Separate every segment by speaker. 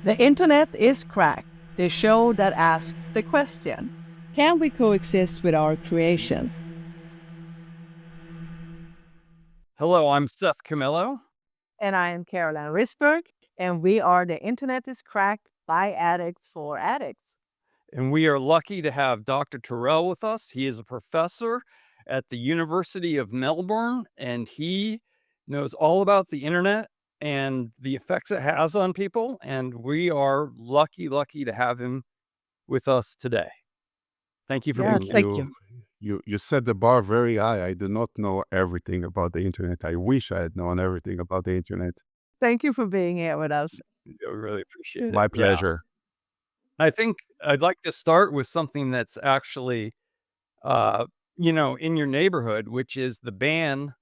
Speaker 1: The internet is cracked, the show that asks the question, can we coexist with our creation?
Speaker 2: Hello, I'm Seth Camillo.
Speaker 1: And I am Caroline Risberg, and we are The Internet is Cracked by Addicts for Addicts.
Speaker 2: And we are lucky to have Dr. Turel with us. He is a professor at the University of Melbourne, and he knows all about the internet and the effects it has on people. And we are lucky to have him with us today. Thank you for
Speaker 1: Yeah,
Speaker 2: being here.
Speaker 1: thank you.
Speaker 3: You set the bar very high. I do not know everything about the internet. I wish I had known everything about the internet.
Speaker 1: Thank you for being here with us.
Speaker 2: I really appreciate it.
Speaker 3: My
Speaker 2: Yeah.
Speaker 3: pleasure.
Speaker 2: I think I'd like to start with something that's actually, in your neighborhood, which is the ban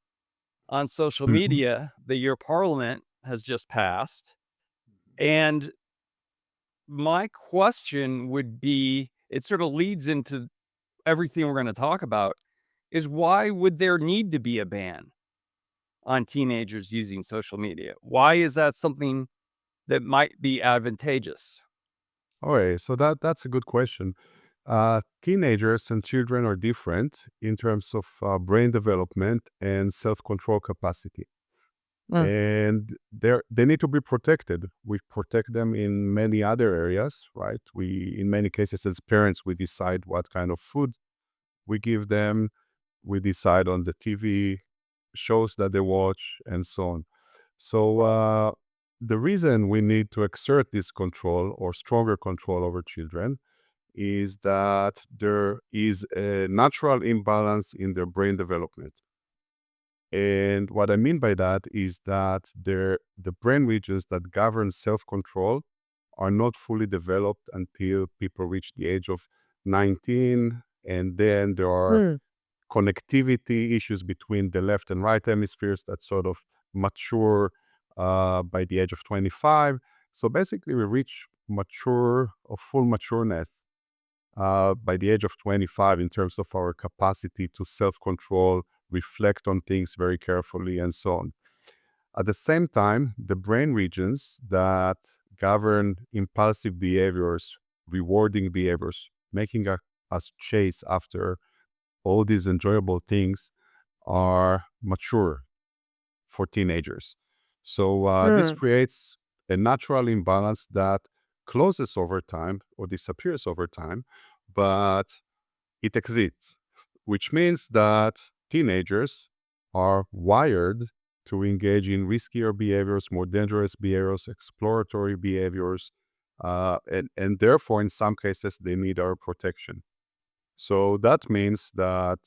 Speaker 2: on social
Speaker 3: Mhm.
Speaker 2: media that your parliament has just passed. And my question would be, it sort of leads into everything we're going to talk about, is why would there need to be a ban on teenagers using social media? Why is that something that might be advantageous?
Speaker 3: Okay, so that's a good question. Teenagers and children are different in terms of brain development and self-control capacity. And they need to be protected. We protect them in many other areas, right? In many cases, as parents, we decide what kind of food we give them. We decide on the TV shows that they watch and so on. So the reason we need to exert this control or stronger control over children is that there is a natural imbalance in their brain development. And what I mean by that is that the brain regions that govern self-control are not fully developed until people reach the age of 19. And then there are connectivity issues between the left and right hemispheres that sort of mature by the age of 25. So basically, we reach mature or full matureness by the age of 25 in terms of our capacity to self-control, reflect on things very carefully, and so on. At the same time, the brain regions that govern impulsive behaviors, rewarding behaviors, making us chase after all these enjoyable things are mature for teenagers. So this creates a natural imbalance that closes over time or disappears over time, but it exists, which means that teenagers are wired to engage in riskier behaviors, more dangerous behaviors, exploratory behaviors, and therefore, in some cases, they need our protection. So that means that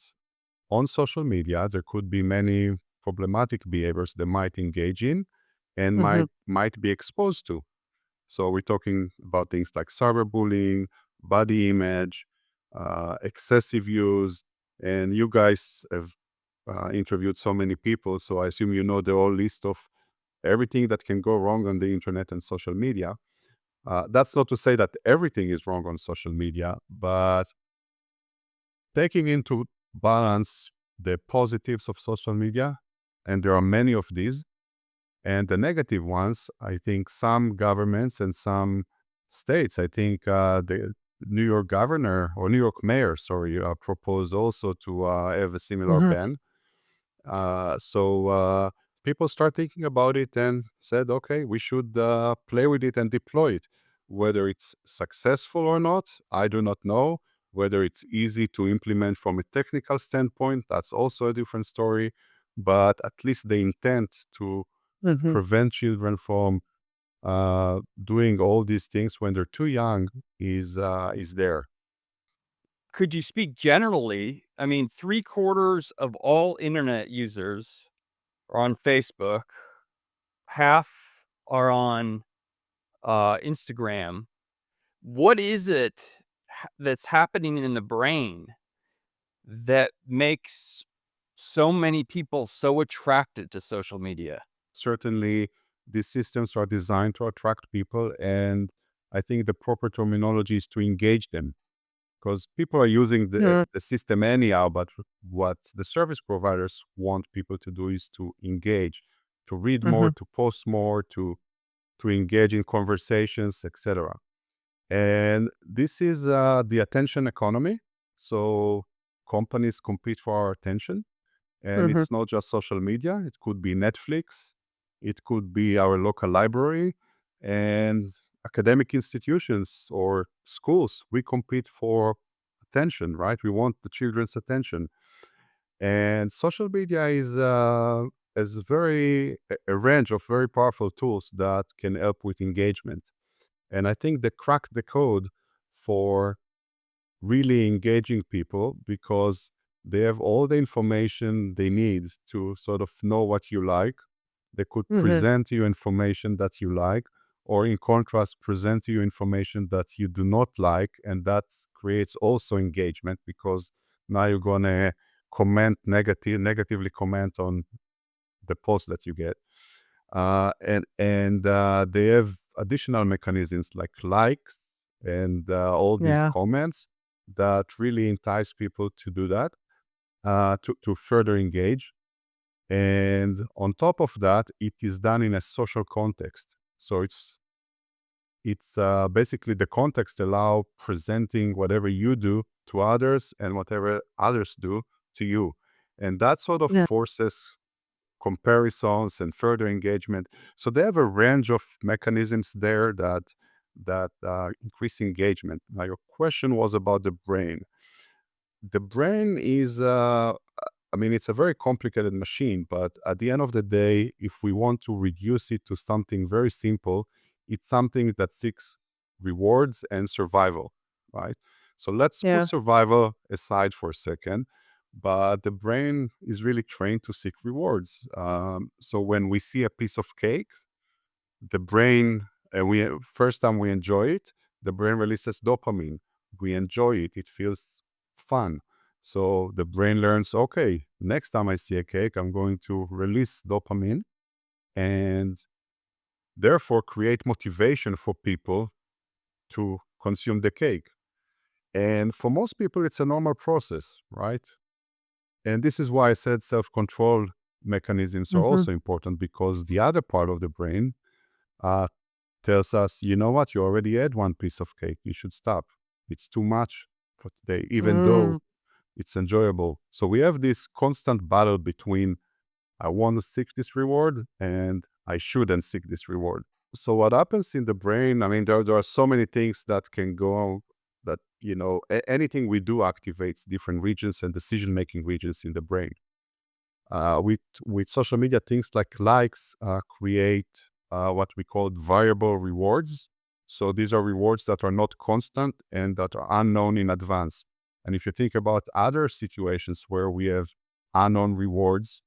Speaker 3: on social media, there could be many problematic behaviors they might engage in and might be exposed to. So we're talking about things like cyberbullying, body image, excessive use, and you guys have interviewed so many people, so I assume you know the whole list of everything that can go wrong on the internet and social media. That's not to say that everything is wrong on social media, but taking into balance the positives of social media, and there are many of these, and the negative ones, I think some governments and some states, I think the New York governor or New York mayor, proposed also to have a similar ban. So people start thinking about it and said, okay, we should play with it and deploy it. Whether it's successful or not, I do not know. Whether it's easy to implement from a technical standpoint, that's also a different story. But at least the intent to prevent children from doing all these things when they're too young is there.
Speaker 2: Could you speak generally? I mean, 3/4 of all internet users are on Facebook, half are on Instagram. What is it that's happening in the brain that makes so many people so attracted to social media?
Speaker 3: Certainly, these systems are designed to attract people, and I think the proper terminology is to engage them, because people are using the system anyhow, but what the service providers want people to do is to engage, to read more, to post more, to to engage in conversations, etc. And this is the attention economy. So companies compete for our attention. And
Speaker 1: Mm-hmm.
Speaker 3: it's not just social media. It could be Netflix. It could be our local library and academic institutions or schools. We compete for attention, right? We want the children's attention. And social media is a range of very powerful tools that can help with engagement. And I think they cracked the code for really engaging people because they have all the information they need to sort of know what you like. They could
Speaker 1: Mm-hmm.
Speaker 3: present you information that you like, or in contrast, present you information that you do not like. And that creates also engagement because now you're going to negatively comment on the post that you get. And they have additional mechanisms like likes and all these
Speaker 1: Yeah.
Speaker 3: comments that really entice people to do that, to further engage. And on top of that, it is done in a social context. So it's basically the context allow presenting whatever you do to others and whatever others do to you. And that sort of
Speaker 1: Yeah.
Speaker 3: forces comparisons and further engagement. So they have a range of mechanisms there that increase engagement. Now, your question was about the brain. The brain is, it's a very complicated machine, but at the end of the day, if we want to reduce it to something very simple, it's something that seeks rewards and survival, right? So let's put
Speaker 1: Yeah.
Speaker 3: survival aside for a second, but the brain is really trained to seek rewards. So when we see a piece of cake, the brain, we first time we enjoy it, the brain releases dopamine. We enjoy it; it feels fun. So the brain learns, okay, next time I see a cake, I'm going to release dopamine, and therefore create motivation for people to consume the cake. And for most people, it's a normal process, right? And this is why I said self-control mechanisms are
Speaker 1: Mm-hmm.
Speaker 3: also important, because the other part of the brain uh, tells us, you know what, you already had one piece of cake. You should stop. It's too much for today, even though
Speaker 1: Mm.
Speaker 3: it's enjoyable. So we have this constant battle between I want to seek this reward and I shouldn't seek this reward. So what happens in the brain, there are so many things that can go that, anything we do activates different regions and decision-making regions in the brain. With social media, things like likes create what we call variable rewards. So these are rewards that are not constant and that are unknown in advance. And if you think about other situations where we have unknown rewards,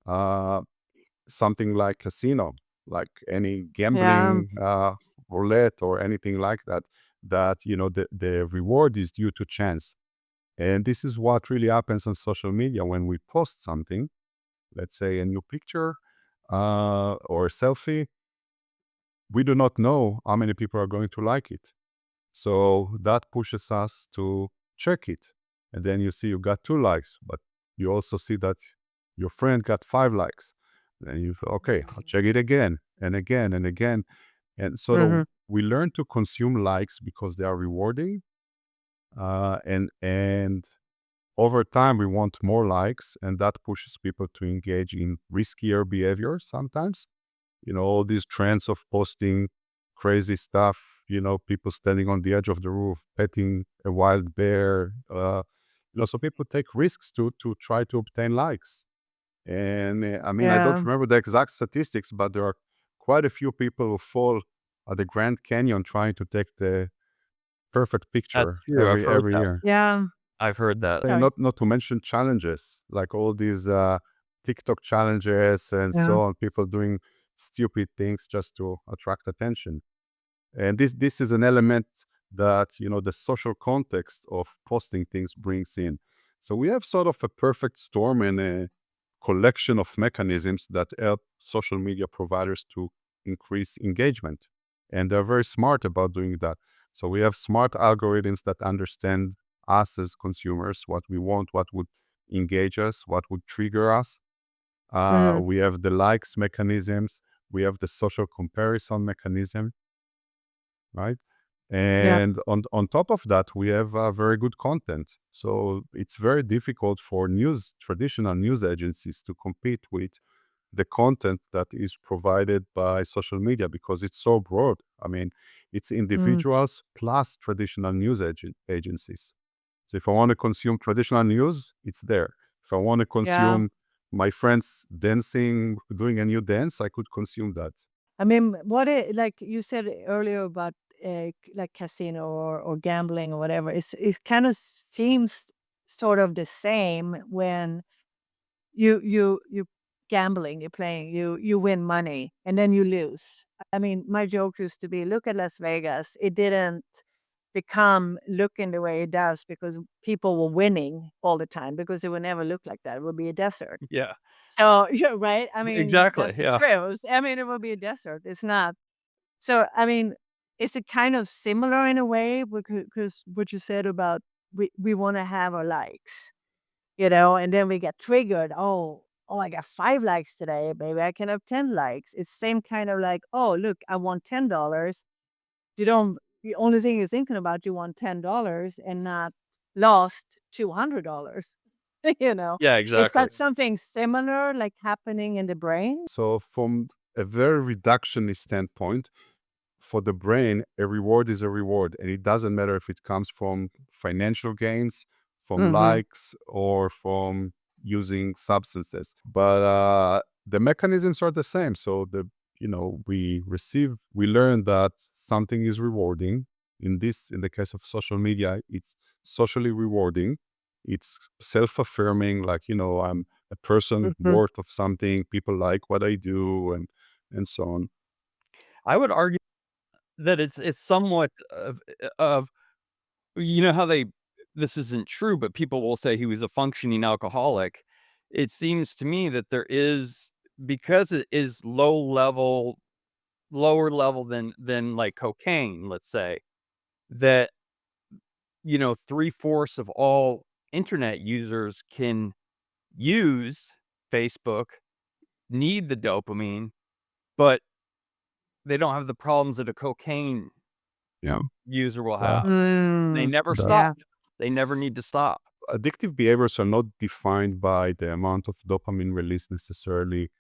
Speaker 3: uh, something like casino, like any
Speaker 1: Yeah.
Speaker 3: gambling, roulette or anything like that, the reward is due to chance. And this is what really happens on social media when we post something, let's say a new picture or a selfie. We do not know how many people are going to like it. So that pushes us to check it. And then you see you got 2 likes, but you also see that your friend got 5 likes. Then you feel, okay, I'll check it again and again and again. And sort
Speaker 1: Mm-hmm.
Speaker 3: of we learn to consume likes because they are rewarding. And over time, we want more likes, and that pushes people to engage in riskier behavior sometimes. All these trends of posting crazy stuff, people standing on the edge of the roof, petting a wild bear. So people take risks to try to obtain likes. And I don't
Speaker 1: Yeah.
Speaker 3: remember the exact statistics, but there are quite a few people who fall at the Grand Canyon trying to take the perfect
Speaker 2: That's
Speaker 3: picture
Speaker 2: true. I've heard
Speaker 3: every
Speaker 2: that.
Speaker 3: year.
Speaker 1: Yeah.
Speaker 2: I've heard that.
Speaker 3: And
Speaker 1: Sorry.
Speaker 3: not to mention challenges, like all these TikTok challenges and
Speaker 1: Yeah.
Speaker 3: so on, people doing stupid things just to attract attention. And this is an element that, the social context of posting things brings in. So we have sort of a perfect storm and a collection of mechanisms that help social media providers to increase engagement. And they're very smart about doing that. So we have smart algorithms that understand us as consumers, what we want, what would engage us, what would trigger us.
Speaker 1: Mm-hmm.
Speaker 3: We have the likes mechanisms. we have the social comparison mechanism, right? And on top of that, we have very good content. So it's very difficult for traditional news agencies to compete with the content that is provided by social media because it's so broad. I mean, it's individuals plus traditional news agencies. So if I want to consume traditional news, it's there. If I want to
Speaker 1: Yeah.
Speaker 3: consume my friends dancing, doing a new dance, I could consume that.
Speaker 1: I mean, like you said earlier about like casino or gambling or whatever, it kind of seems sort of the same when you gambling, you're playing, you win money and then you lose. I mean, my joke used to be, look at Las Vegas. It didn't become looking the way it does because people were winning all the time because it would never look like that. It would be a desert.
Speaker 2: Yeah,
Speaker 1: So yeah, right. I mean,
Speaker 2: exactly.
Speaker 1: that's the
Speaker 2: Yeah.
Speaker 1: truth. I mean, it will be a desert. It's not. So I mean, is it kind of similar in a way? Because what you said about we want to have our likes, and then we get triggered. Oh, I got 5 likes today. Maybe I can have 10 likes. It's same kind of like, oh, look, I want $10. You don't. The only thing you're thinking about, you want $10 and not lost $200.
Speaker 2: Yeah,
Speaker 1: Is
Speaker 2: exactly.
Speaker 1: that something similar like happening in the brain?
Speaker 3: So from a very reductionist standpoint, for the brain, a reward is a reward, and it doesn't matter if it comes from financial gains, from
Speaker 1: Mm-hmm.
Speaker 3: likes, or from using substances. But the mechanisms are the same. So we learn that something is rewarding. In the case of social media, it's socially rewarding. It's self-affirming, like I'm a person
Speaker 1: Mm-hmm.
Speaker 3: worth of something. People like what I do, and so on.
Speaker 2: I would argue that it's somewhat of how this isn't true, but people will say he was a functioning alcoholic. It seems to me that there is, because it is lower level than like cocaine, let's say, that 3/4 of all internet users can use Facebook, need the dopamine, but they don't have the problems that a cocaine
Speaker 3: Yeah.
Speaker 2: user will
Speaker 3: That,
Speaker 2: have. They never
Speaker 3: that
Speaker 2: stop.
Speaker 1: Yeah.
Speaker 2: They never need to stop.
Speaker 3: addictive behaviors are not defined by the amount of dopamine release necessarily.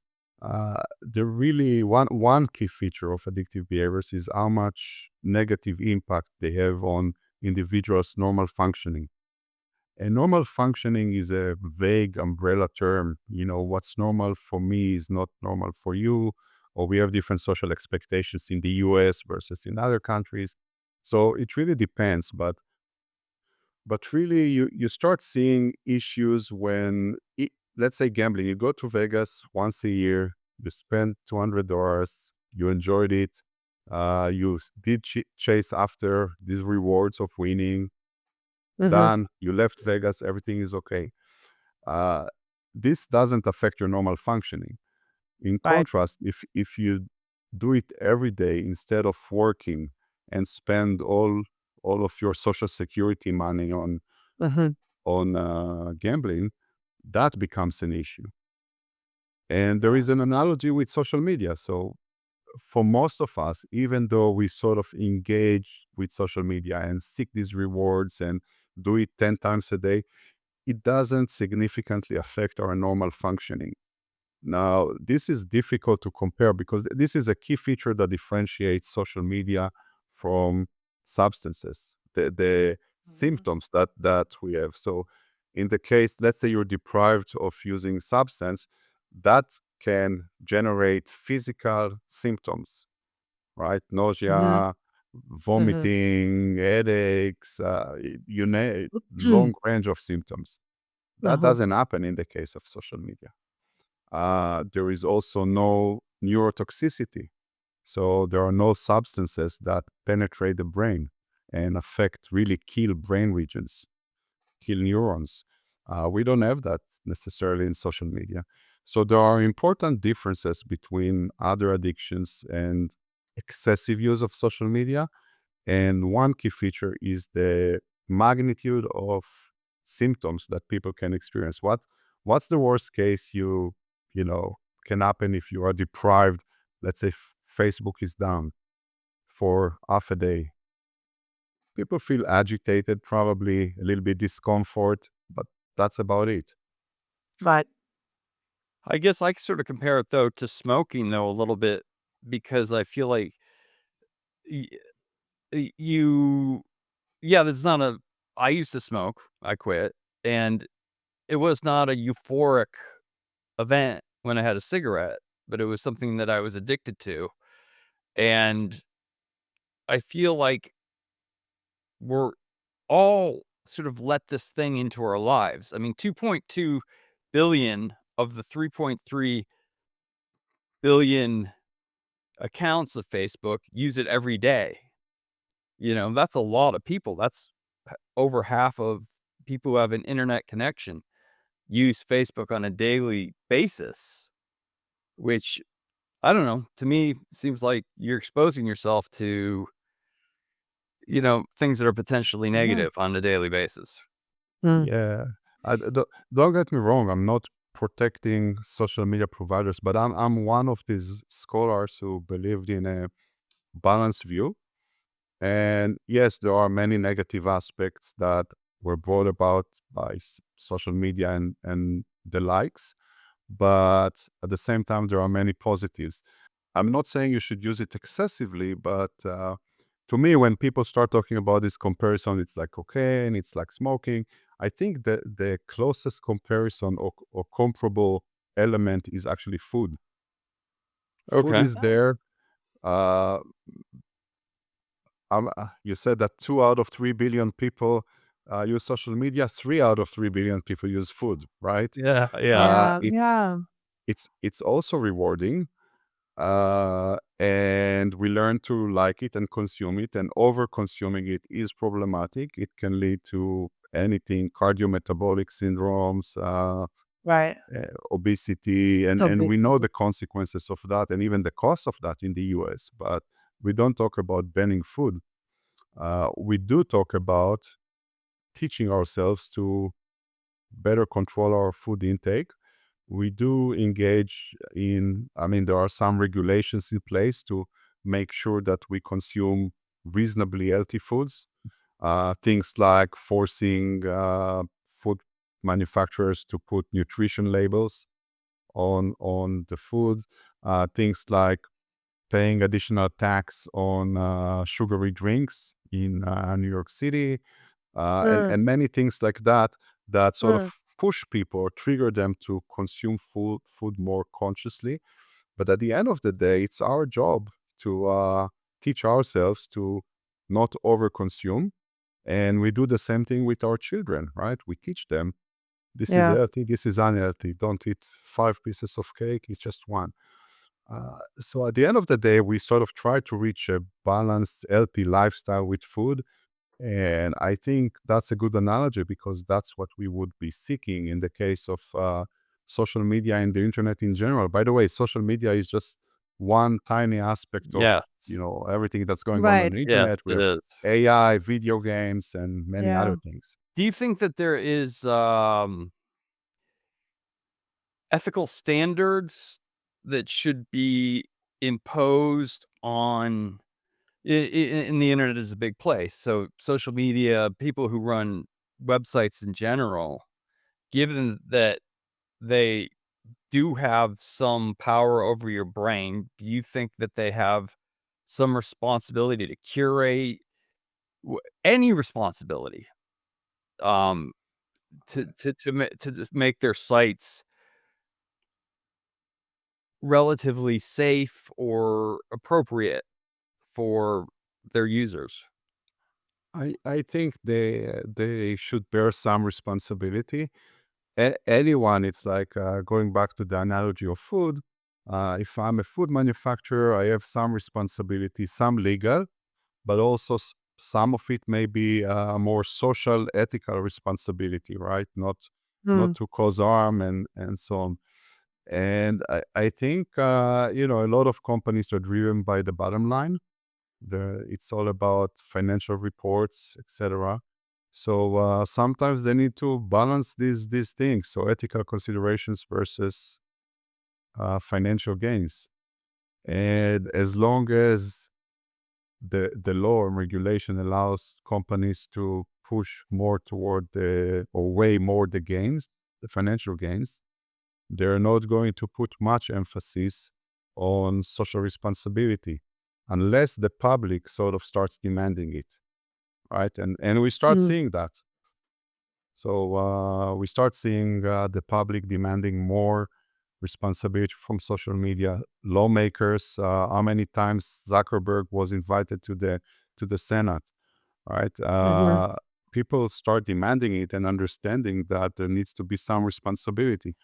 Speaker 3: They're really one key feature of addictive behaviors is how much negative impact they have on individuals' normal functioning. And normal functioning is a vague umbrella term. What's normal for me is not normal for you, or we have different social expectations in the US versus in other countries. So it really depends, but really you start seeing issues when let's say gambling. You go to Vegas once a year, you spend $200, you enjoyed it, you did chase after these rewards of winning,
Speaker 1: Mm-hmm.
Speaker 3: done, you left Vegas, everything is okay. uh, this doesn't affect your normal functioning. In
Speaker 1: Right.
Speaker 3: contrast, if you do it every day instead of working and spend all of your social security money on
Speaker 1: Mm-hmm.
Speaker 3: gambling, that becomes an issue. And there is an analogy with social media. So for most of us, even though we sort of engage with social media and seek these rewards and do it 10 times a day, it doesn't significantly affect our normal functioning. Now, this is difficult to compare because this is a key feature that differentiates social media from substances, the
Speaker 1: Mhm.
Speaker 3: symptoms that we have. So, in the case, let's say you're deprived of using substance, that can generate physical symptoms, right?
Speaker 1: Mhm.
Speaker 3: Nausea,
Speaker 1: Mhm.
Speaker 3: vomiting, headaches, you name long range of symptoms. That
Speaker 1: Uh-huh.
Speaker 3: doesn't happen in the case of social media. There is also no neurotoxicity. So there are no substances that penetrate the brain and affect, really kill brain regions, kill neurons. We don't have that necessarily in social media. So there are important differences between other addictions and excessive use of social media. And one key feature is the magnitude of symptoms that people can experience. What's the worst case you know can happen if you are deprived, let's say Facebook is down for half a day, people feel agitated, probably a little bit discomfort, but that's about it.
Speaker 1: Right.
Speaker 2: I guess I sort of compare it though to smoking though a little bit because I feel like y- you, yeah, there's not a. I used to smoke. I quit, and it was not a euphoric event when I had a cigarette, but it was something that I was addicted to, and I feel like we're all sort of let this thing into our lives. I mean, 2.2 billion of the 3.3 billion accounts of Facebook use it every day. That's a lot of people. That's over half of people who have an internet connection use Facebook on a daily basis, which I don't know, to me seems like you're exposing yourself to, things that are potentially
Speaker 1: Yeah.
Speaker 2: negative on a daily basis.
Speaker 1: Mm.
Speaker 3: Yeah, don't get me wrong. I'm not protecting social media providers, but I'm one of these scholars who believed in a balanced view. And yes, there are many negative aspects that were brought about by social media and the likes, but at the same time, there are many positives. I'm not saying you should use it excessively, but to me, when people start talking about this comparison, it's like cocaine, it's like smoking. I think that the closest comparison or comparable element is actually food. Food
Speaker 2: Okay.
Speaker 3: is there. Uh, you said that 2 out of 3 billion people use social media. 3 out of 3 billion people use food, right?
Speaker 2: Yeah, yeah.
Speaker 3: Uh,
Speaker 1: Yeah.
Speaker 3: it's
Speaker 1: Yeah.
Speaker 3: it's also rewarding, and we learn to like it and consume it. And over consuming it is problematic. It can lead to anything, cardiometabolic syndromes,
Speaker 1: Right.
Speaker 3: obesity, and we know
Speaker 1: Obesity.
Speaker 3: the consequences of that, and even the cost of that in the US. But we don't talk about banning food. We do talk about teaching ourselves to better control our food intake. We do engage in, I mean, there are some regulations in place to make sure that we consume reasonably healthy foods. Things like forcing food manufacturers to put nutrition labels on the food. Things like paying additional tax on sugary drinks in New York City,
Speaker 1: Mm.
Speaker 3: and many things like that that sort of
Speaker 1: Mm.
Speaker 3: push people or trigger them to consume food more consciously. But at the end of the day, it's our job to teach ourselves to not overconsume. And we do the same thing with our children, right? We teach them this is
Speaker 1: Yeah.
Speaker 3: healthy, this is unhealthy. Don't eat 5 pieces of cake, it's just one. So at the end of the day, we sort of try to reach a balanced, healthy lifestyle with food, and I think that's a good analogy because that's what we would be seeking in the case of social media and the internet in general. By the way, social media is just one tiny aspect of
Speaker 2: Yes.
Speaker 3: everything that's going on
Speaker 1: Right.
Speaker 3: the internet.
Speaker 2: Yes,
Speaker 3: We
Speaker 2: it
Speaker 3: have
Speaker 2: is.
Speaker 3: AI, video games, and many
Speaker 1: Yeah.
Speaker 3: other things.
Speaker 2: Do you think that there is, ethical standards that should be imposed on in the internet is a big place, so social media, people who run websites in general, given that they do have some power over your brain, do you think that they have some responsibility to curate any responsibility, um, to just make their sites relatively safe or appropriate for their users?
Speaker 3: I think they should bear some responsibility. Anyone, it's like going back to the analogy of food. If I'm a food manufacturer, I have some responsibility, some legal, but also some of it may be more social, ethical responsibility, right? Not
Speaker 1: Mm.
Speaker 3: to cause harm and so on. And I think a lot of companies are driven by the bottom line. It's all about financial reports, etc. So sometimes they need to balance these things. So ethical considerations versus financial gains. And as long as the law and regulation allows companies to push more toward or way more the gains, the financial gains, they're not going to put much emphasis on social responsibility unless the public sort of starts demanding it, right? And we start
Speaker 1: Mm.
Speaker 3: seeing that. So we start seeing the public demanding more responsibility from social media lawmakers. How many times Zuckerberg was invited to the Senate, right?
Speaker 1: Mhm.
Speaker 3: People start demanding it and understanding that there needs to be some responsibility.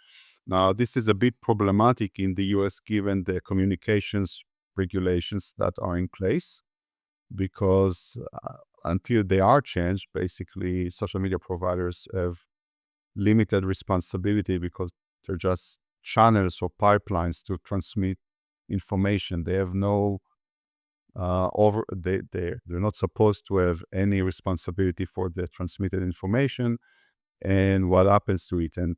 Speaker 3: Now, this is a bit problematic in the US given the communications regulations that are in place, because until they are changed, basically social media providers have limited responsibility because they're just channels or pipelines to transmit information. They have no they're not supposed to have any responsibility for the transmitted information and what happens to it. And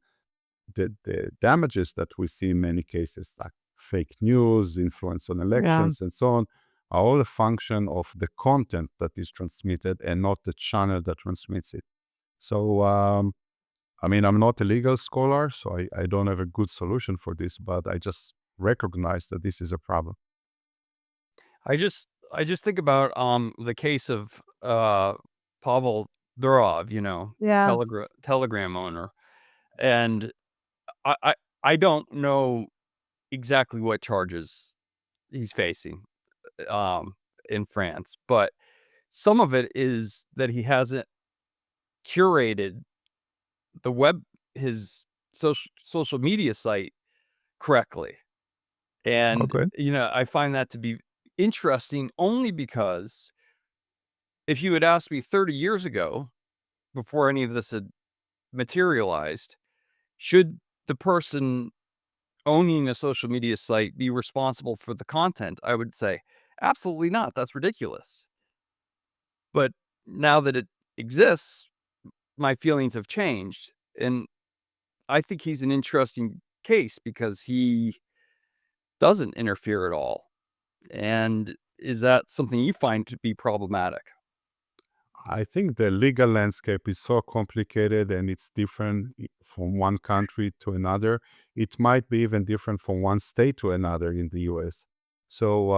Speaker 3: the damages that we see in many cases, like fake news, influence on
Speaker 1: Yeah.
Speaker 3: elections, and so on, are all a function of the content that is transmitted and not the channel that transmits it. So I mean, I'm not a legal scholar, so I don't have a good solution for this, but I just recognize that this is a problem.
Speaker 2: I just think about the case of Pavel Durov,
Speaker 1: Yeah.
Speaker 2: Telegram owner, and I I I don't know exactly what charges he's facing in France, but some of it is that he hasn't curated the web his social media site correctly. And,
Speaker 3: Okay.
Speaker 2: I find that to be interesting only because if you had asked me 30 years ago, before any of this had materialized, should the person owning a social media site be responsible for the content? I would say, absolutely not. That's ridiculous. But now that it exists, my feelings have changed. And I think he's an interesting case because he doesn't interfere at all. And is that something you find to be problematic?
Speaker 3: I think the legal landscape is so complicated and it's different from one country to another. It might be even different from one state to another in the US. So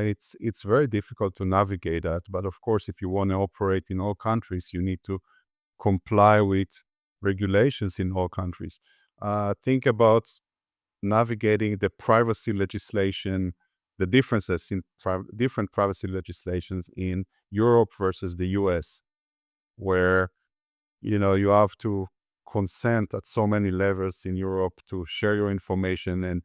Speaker 3: it's very difficult to navigate that. But of course, if you want to operate in all countries, you need to comply with regulations in all countries. Think about navigating the privacy legislation, the differences in different privacy legislations in Europe versus the US, where you have to consent at so many levels in Europe to share your information and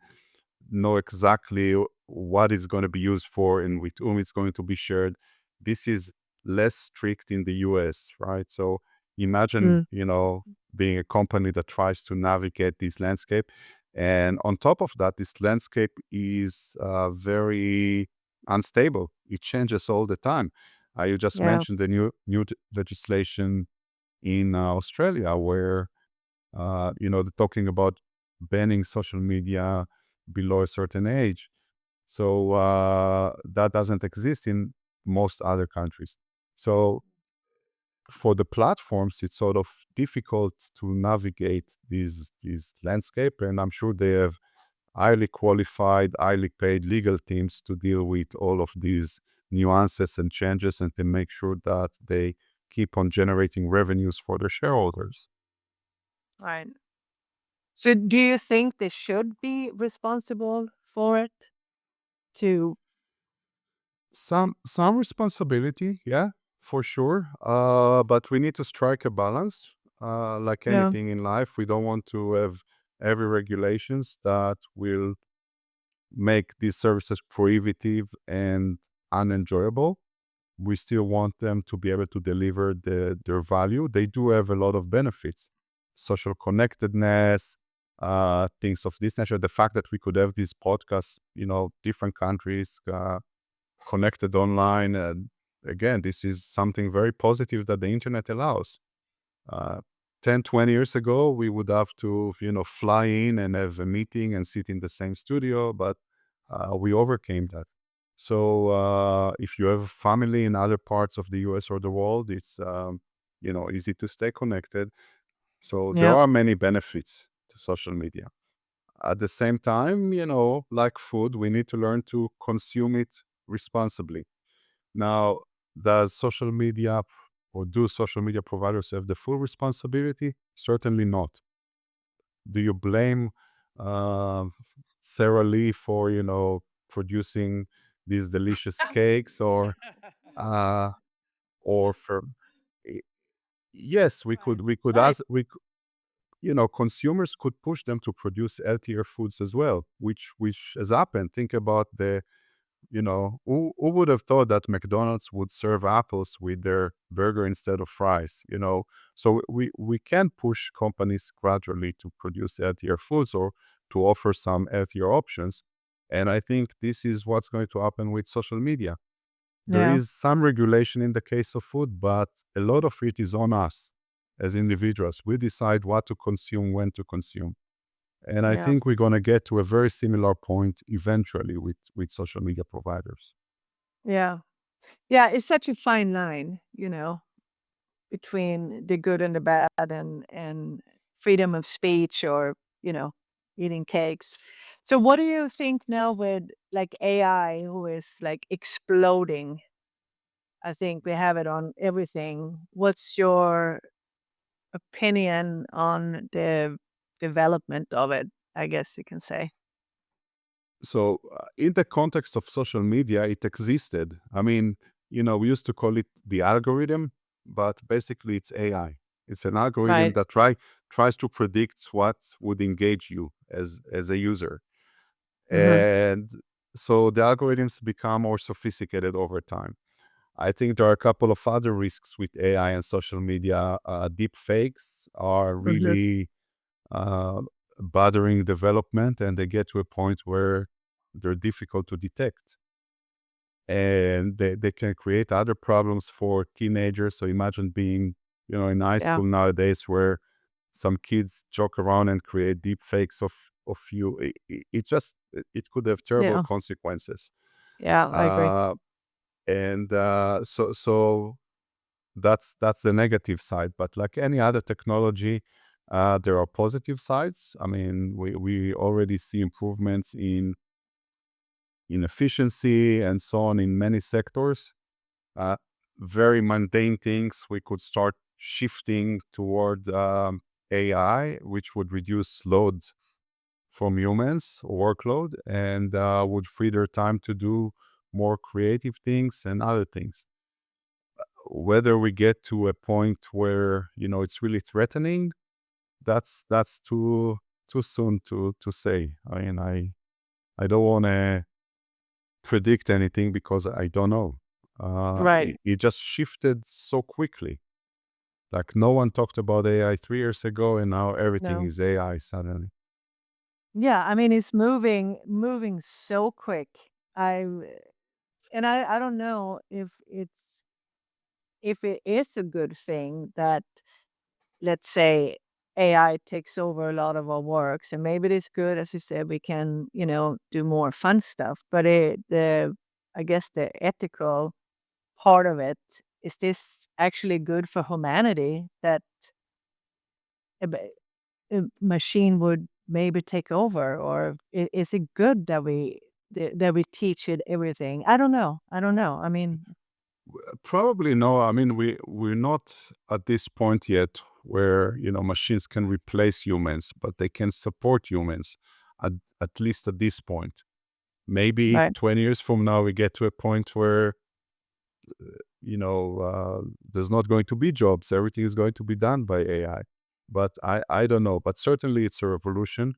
Speaker 3: know exactly what it's going to be used for and with whom it's going to be shared. This is less strict in the US, right? So imagine,
Speaker 1: Mm.
Speaker 3: being a company that tries to navigate this landscape. And on top of that, this landscape is very unstable. It changes all the time. You just
Speaker 1: Yeah.
Speaker 3: mentioned the new legislation in Australia, where they're talking about banning social media below a certain age. So that doesn't exist in most other countries. So for the platforms, it's sort of difficult to navigate these landscape, and I'm sure they have highly qualified, highly paid legal teams to deal with all of these nuances and changes, and to make sure that they keep on generating revenues for their shareholders.
Speaker 1: Right. So do you think they should be responsible for it? To
Speaker 3: Some responsibility, yeah, for sure. But we need to strike a balance. Like
Speaker 1: Yeah.
Speaker 3: anything in life, we don't want to have every regulations that will make these services prohibitive and unenjoyable. We still want them to be able to deliver their value. They do have a lot of benefits, social connectedness, things of this nature. The fact that we could have these podcasts, different countries, connected online. And again, this is something very positive that the internet allows. Uh, 10, 20 years ago, we would have to, fly in and have a meeting and sit in the same studio. But We overcame that. So if you have a family in other parts of the US or the world, it's easy to stay connected. So there
Speaker 1: Yeah.
Speaker 3: are many benefits to social media. At the same time, like food, we need to learn to consume it responsibly. Now, does social media or do social media providers have the full responsibility? Certainly not. Do you blame uh, Sarah Lee for, producing these delicious cakes uh, or for, y- yes, we could
Speaker 1: Right.
Speaker 3: ask, consumers could push them to produce healthier foods as well, which has happened. Think about who would have thought that McDonald's would serve apples with their burger instead of fries? So we can push companies gradually to produce healthier foods or to offer some healthier options. And I think this is what's going to happen with social media. There
Speaker 1: Yeah.
Speaker 3: is some regulation in the case of food, but a lot of it is on us as individuals. We decide what to consume, when to consume. And I
Speaker 1: Yeah.
Speaker 3: think we're going to get to a very similar point eventually with social media providers.
Speaker 1: Yeah. Yeah. It's such a fine line, between the good and the bad and freedom of speech or, you know, eating cakes. So what do you think now with like AI who is like exploding? I think we have it on everything. What's your opinion on the development of it? I guess you can say.
Speaker 3: So in the context of social media, it existed. I mean, we used to call it the algorithm, but basically it's AI. It's an algorithm
Speaker 1: Right.
Speaker 3: that tries to predict what would engage you as a user.
Speaker 1: Hmm.
Speaker 3: And so the algorithms become more sophisticated over time. I think there are a couple of other risks with AI and social media. Deep fakes are
Speaker 1: Hmm.
Speaker 3: really uh, bothering development, and they get to a point where they're difficult to detect. And they can create other problems for teenagers. So imagine being, in high
Speaker 1: Yeah.
Speaker 3: school nowadays where some kids joke around and create deep fakes of you. It could have terrible
Speaker 1: Yeah.
Speaker 3: consequences.
Speaker 1: Yeah. I agree.
Speaker 3: Uh, and so that's the negative side. But like any other technology, there are positive sides. I mean, we already see improvements in efficiency and so on in many sectors. Uh, Very mundane things we could start shifting toward AI, which would reduce load from humans, workload, and would free their time to do more creative things and other things. Whether we get to a point where it's really threatening, that's too soon to say. I mean, I don't want to predict anything because I don't know.
Speaker 1: Right.
Speaker 3: It just shifted so quickly. Like no one talked about AI 3 years ago, and now everything
Speaker 1: No.
Speaker 3: is AI suddenly.
Speaker 1: Yeah. I mean, it's moving so quick. I and I don't know if it is a good thing that, let's say, AI takes over a lot of our works, and maybe it is good, as you said, we can, do more fun stuff. But I guess the ethical part of it, is this actually good for humanity that a machine would maybe take over, or is it good that we teach it everything? I don't know. I don't know. I mean,
Speaker 3: Probably no. I mean, we're not at this point yet where machines can replace humans, but they can support humans. At, at least at this point, maybe
Speaker 1: right,
Speaker 3: 20 years from now, we get to a point where there's not going to be jobs. Everything is going to be done by AI. But I don't know. But certainly, it's a revolution.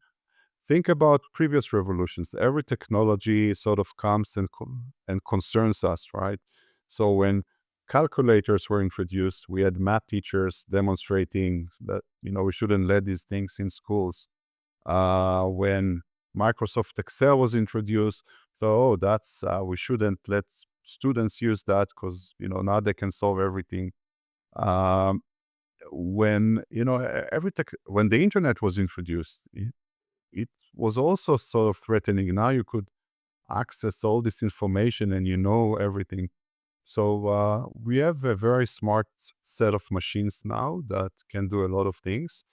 Speaker 3: Think about previous revolutions. Every technology sort of comes and concerns us, right? So when calculators were introduced, we had math teachers demonstrating that we shouldn't let these things in schools. When Microsoft Excel was introduced, so that's we shouldn't let students use that because now they can solve everything. Um, when when the internet was introduced, it was also sort of threatening. Now you could access all this information and you know everything. So we have a very smart set of machines now that can do a lot of things.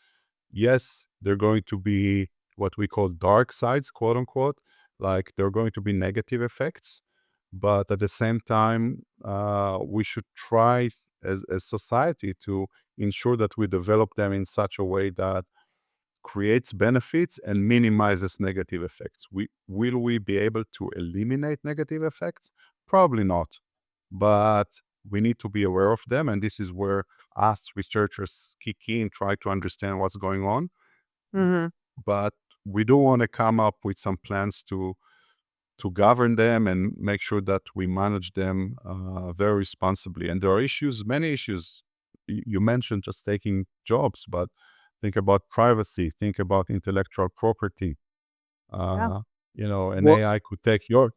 Speaker 3: Yes, they're going to be what we call dark sides, quote unquote, like there are going to be negative effects. But at the same time, we should try as society to ensure that we develop them in such a way that creates benefits and minimizes negative effects. Will we be able to eliminate negative effects? Probably not. But we need to be aware of them. And this is where us researchers kick in, try to understand what's going on.
Speaker 1: Mm-hmm.
Speaker 3: But we do want to come up with some plans to govern them and make sure that we manage them very responsibly. And there are issues, many issues. You mentioned just taking jobs, but think about privacy, think about intellectual property.
Speaker 1: Yeah.
Speaker 3: Uh, an
Speaker 2: Well,
Speaker 3: AI could take your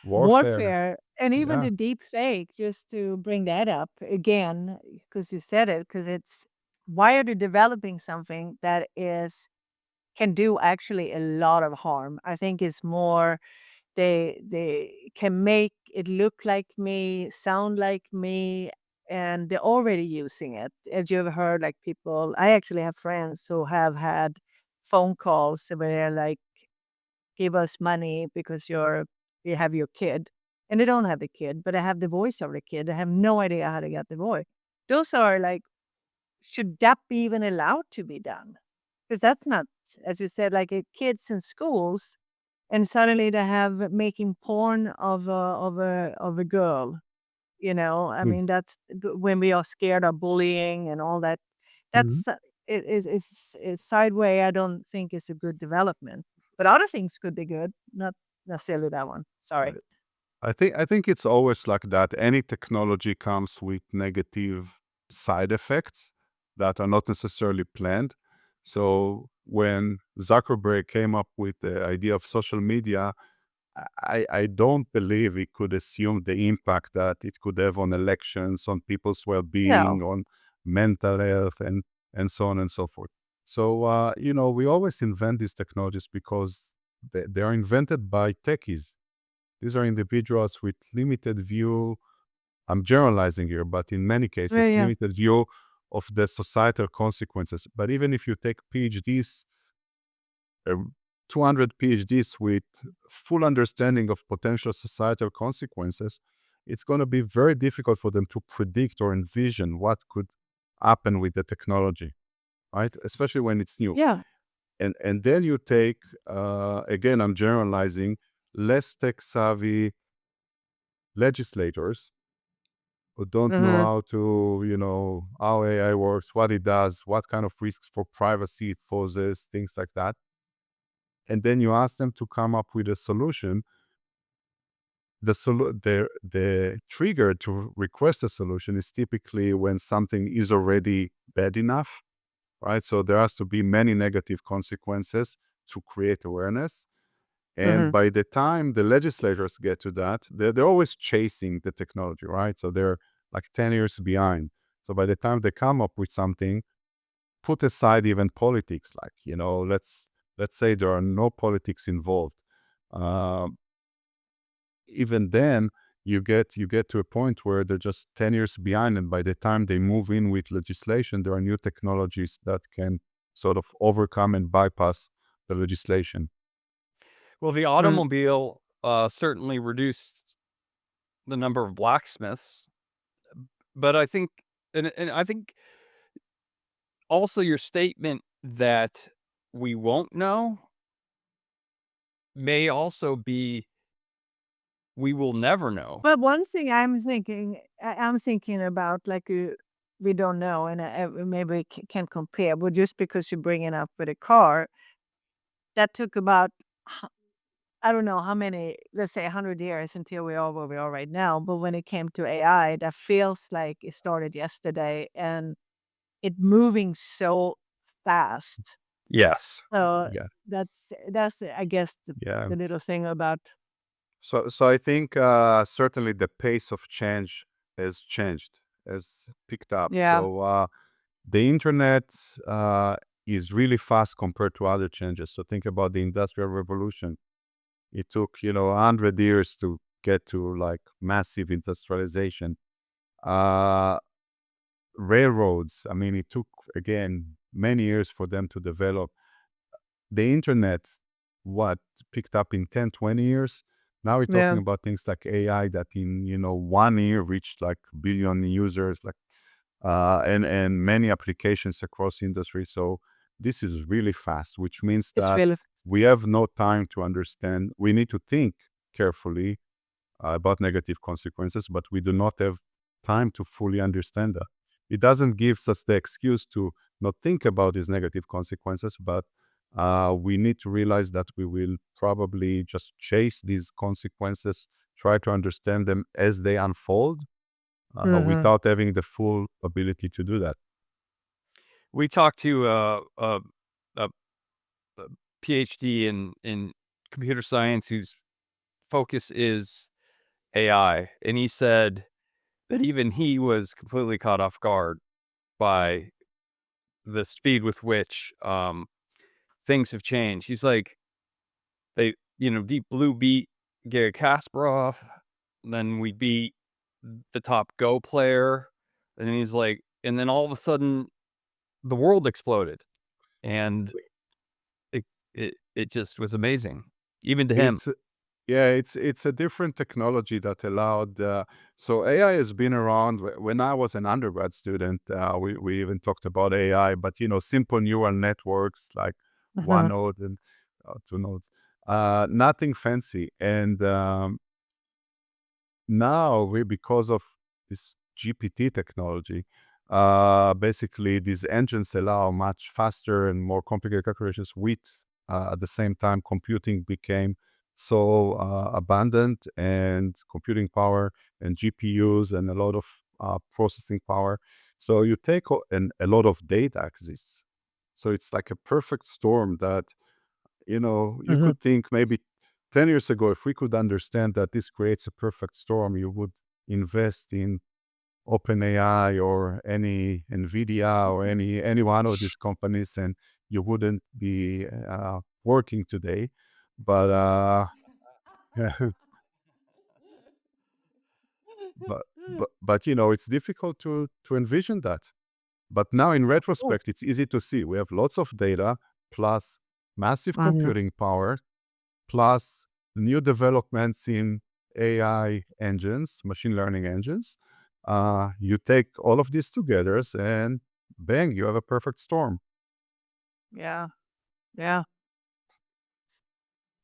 Speaker 3: warfare.
Speaker 1: Warfare and even
Speaker 3: Yeah.
Speaker 1: the deep fake, just to bring that up again, because you said it, because it's why are they developing something that is can do actually a lot of harm? I think it's more they can make it look like me, sound like me, and they're already using it. Have you ever heard like people? I actually have friends who have had phone calls where they're like, "Give us money because you have your kid," and they don't have the kid, but I have the voice of the kid. I have no idea how they got the voice. Those are like, should that be even allowed to be done? Because that's not, as you said, like kids in schools and suddenly they have making porn of a girl, I mean, that's when we are scared of bullying and all that.
Speaker 3: Mhm.
Speaker 1: That's it is it's sideway. I don't think it's a good development, but other things could be good, not necessarily that one. Sorry.
Speaker 3: I think it's always like that. Any technology comes with negative side effects that are not necessarily planned. So when Zuckerberg came up with the idea of social media, I don't believe he could assume the impact that it could have on elections, on people's
Speaker 1: No.
Speaker 3: well-being, on mental health, and so on and so forth. So we always invent these technologies because they are invented by techies. These are individuals with limited view. I'm generalizing here, but in many
Speaker 1: Yeah,
Speaker 3: cases,
Speaker 1: yeah.
Speaker 3: limited view of the societal consequences. But even if you take PhDs, uh, 200 PhDs with full understanding of potential societal consequences, it's going to be very difficult for them to predict or envision what could happen with the technology, right? Especially when it's new.
Speaker 1: Yeah.
Speaker 3: And then you take, again, I'm generalizing, less tech savvy legislators who don't know
Speaker 1: Mhm.
Speaker 3: how to, how AI works, what it does, what kind of risks for privacy it poses, things like that. And then you ask them to come up with a solution. The trigger to request a solution is typically when something is already bad enough, right? So there has to be many negative consequences to create awareness. And
Speaker 1: Mhm.
Speaker 3: by the time the legislators get to that, they're always chasing the technology, right? So they're like 10 years behind. So by the time they come up with something, put aside even politics, like, let's say there are no politics involved. Um, Even then, you get to a point where they're just 10 years behind, and by the time they move in with legislation, there are new technologies that can sort of overcome and bypass the legislation.
Speaker 2: well, the
Speaker 1: Mm.
Speaker 2: automobile certainly reduced the number of blacksmiths, but I think, and I think also your statement that we won't know may also be we will never know.
Speaker 1: But one thing I'm thinking about, like, we don't know, and maybe we can't compare, but just because you bring it up with a car, that took about, I don't know how many, let's say 100 years until we are where we are right now. But when it came to AI, that feels like it started yesterday and it moving so fast.
Speaker 2: Yes.
Speaker 1: So
Speaker 3: Yeah,
Speaker 1: that's I guess
Speaker 3: yeah.
Speaker 1: the little thing about
Speaker 3: So I think certainly the pace of change has changed, has picked up.
Speaker 1: yeah.
Speaker 3: So the internet is really fast compared to other changes. So think about the Industrial Revolution. It took, 100 years to get to like massive industrialization. Uh, Railroads, I mean, it took, again, many years for them to develop. The internet, what, picked up in 10, 20 years. Now we're talking
Speaker 1: Yeah.
Speaker 3: about things like AI that in, 1 year reached like billion users, like and many applications across industry. So this is really fast, which means
Speaker 1: It's
Speaker 3: that
Speaker 1: really
Speaker 3: we have no time to understand. We need to think carefully about negative consequences, but we do not have time to fully understand that. It doesn't give us the excuse to not think about these negative consequences, but we need to realize that we will probably just chase these consequences, try to understand them as they unfold,
Speaker 1: Mhm.
Speaker 3: without having the full ability to do that.
Speaker 2: We talked to a PhD in computer science whose focus is AI, and he said that even he was completely caught off guard by the speed with which things have changed. He's like, Deep Blue beat Gary Kasparov, then we beat the top Go player, and he's like, and then all of a sudden the world exploded, and it just was amazing, even to him.
Speaker 3: It's Yeah, it's a different technology that allowed. So AI has been around when I was an undergrad student. We even talked about AI, but simple neural networks like one
Speaker 1: Mhm.
Speaker 3: node and two nodes, nothing fancy. And now because of this GPT technology, basically these engines allow much faster and more complicated calculations with at the same time computing became so abundant, and computing power and GPUs and a lot of processing power. So you take a lot of data exists. So it's like a perfect storm that you
Speaker 1: Mhm.
Speaker 3: could think maybe 10 years ago, if we could understand that this creates a perfect storm, you would invest in OpenAI or any NVIDIA or any one of these companies, and you wouldn't be working today. But but it's difficult to envision that. But now in
Speaker 1: Of course.
Speaker 3: retrospect, it's easy to see. We have lots of data plus massive
Speaker 1: Mhm.
Speaker 3: computing power plus new developments in AI engines, machine learning engines. You take all of these together and bang, you have a perfect storm.
Speaker 1: Yeah. Yeah.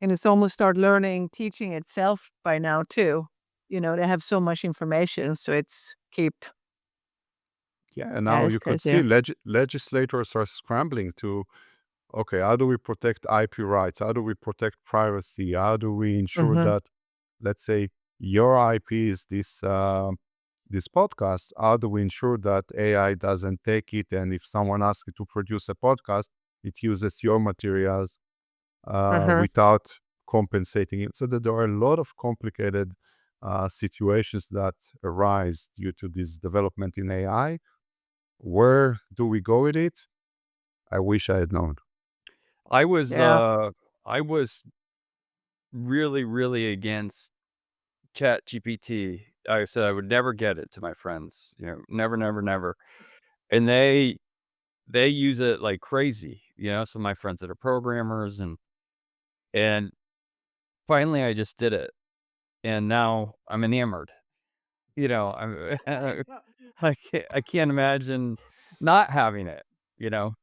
Speaker 1: And it's almost start learning, teaching itself by now too. They have so much information, so it's keep
Speaker 3: Yeah, and
Speaker 1: yeah,
Speaker 3: now
Speaker 1: it's
Speaker 3: you could see
Speaker 1: crazy.
Speaker 3: legislators are scrambling to, okay, how do we protect IP rights? How do we protect privacy? How do we ensure
Speaker 1: Mhm.
Speaker 3: that, let's say, your IP is this podcast? How do we ensure that AI doesn't take it, and if someone asks you to produce a podcast, it uses your materials
Speaker 1: Mhm.
Speaker 3: without compensating it? So that there are a lot of complicated situations that arise due to this development in AI. Where do we go with it? I wish I had known.
Speaker 2: I was
Speaker 1: Yeah.
Speaker 2: uh I was really, really against Chat GPT. I said I would never get it to my friends, never, never, never. And they use it like crazy, some of my friends that are programmers, and finally I just did it, and now I'm enamored. I'm I can't imagine not having it, you know?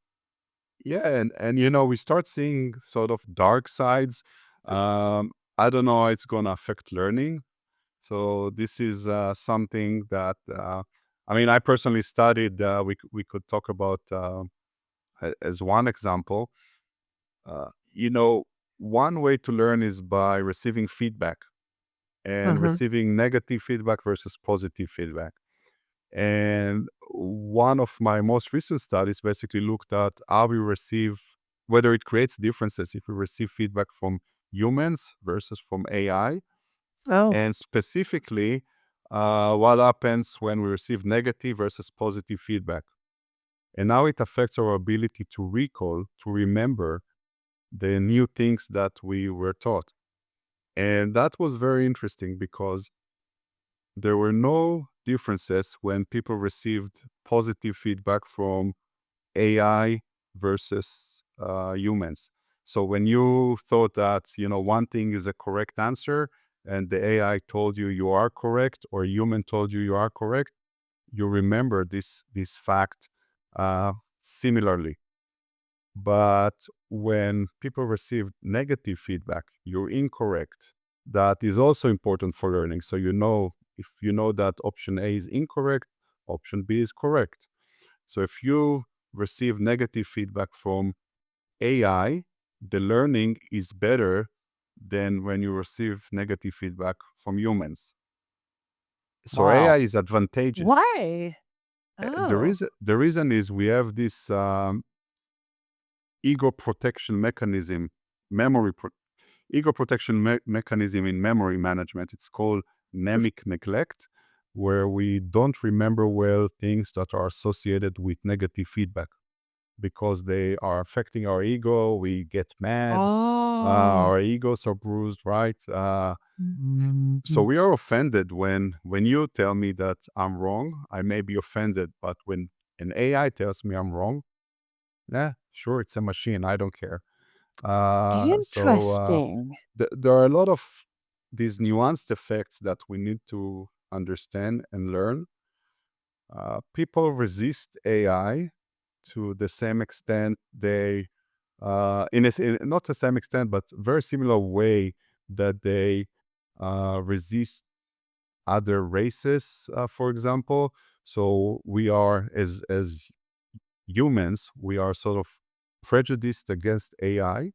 Speaker 3: Yeah, and we start seeing sort of dark sides. I don't know how it's gonna affect learning. So this is something that I mean, I personally studied. We could talk about as one example. Uh, you know, One way to learn is by receiving feedback and
Speaker 1: Mhm.
Speaker 3: receiving negative feedback versus positive feedback. And one of my most recent studies basically looked at how we receive, whether it creates differences if we receive feedback from humans versus from AI,
Speaker 1: Oh.
Speaker 3: and specifically what happens when we receive negative versus positive feedback. And how it affects our ability to recall, to remember the new things that we were taught. And that was very interesting because there were no differences when people received positive feedback from AI versus humans. So when you thought that, one thing is a correct answer and the AI told you you are correct, or a human told you are correct, you remember this fact similarly. But when people receive negative feedback, you're incorrect. That is also important for learning. So if you know that option A is incorrect, option B is correct. So if you receive negative feedback from AI, the learning is better than when you receive negative feedback from humans. So
Speaker 2: Wow.
Speaker 3: AI is advantageous.
Speaker 1: Why?
Speaker 3: The
Speaker 1: Oh.
Speaker 3: reason is we have this ego protection mechanism, ego protection mechanism in memory management. It's called mnemic neglect, where we don't remember well things that are associated with negative feedback because they are affecting our ego. We get mad.
Speaker 1: Oh.
Speaker 3: Our egos are bruised, right? So
Speaker 1: Mhm.
Speaker 3: we are offended when you tell me that I'm wrong. I may be offended, but when an AI tells me I'm wrong, yeah, sure, it's a machine. I don't care.
Speaker 1: Interesting.
Speaker 3: There are a lot of these nuanced effects that we need to understand and learn. People resist AI to the same extent they, not the same extent, but very similar way that they resist other races, for example. So we are, as humans, we are sort of prejudiced against AI.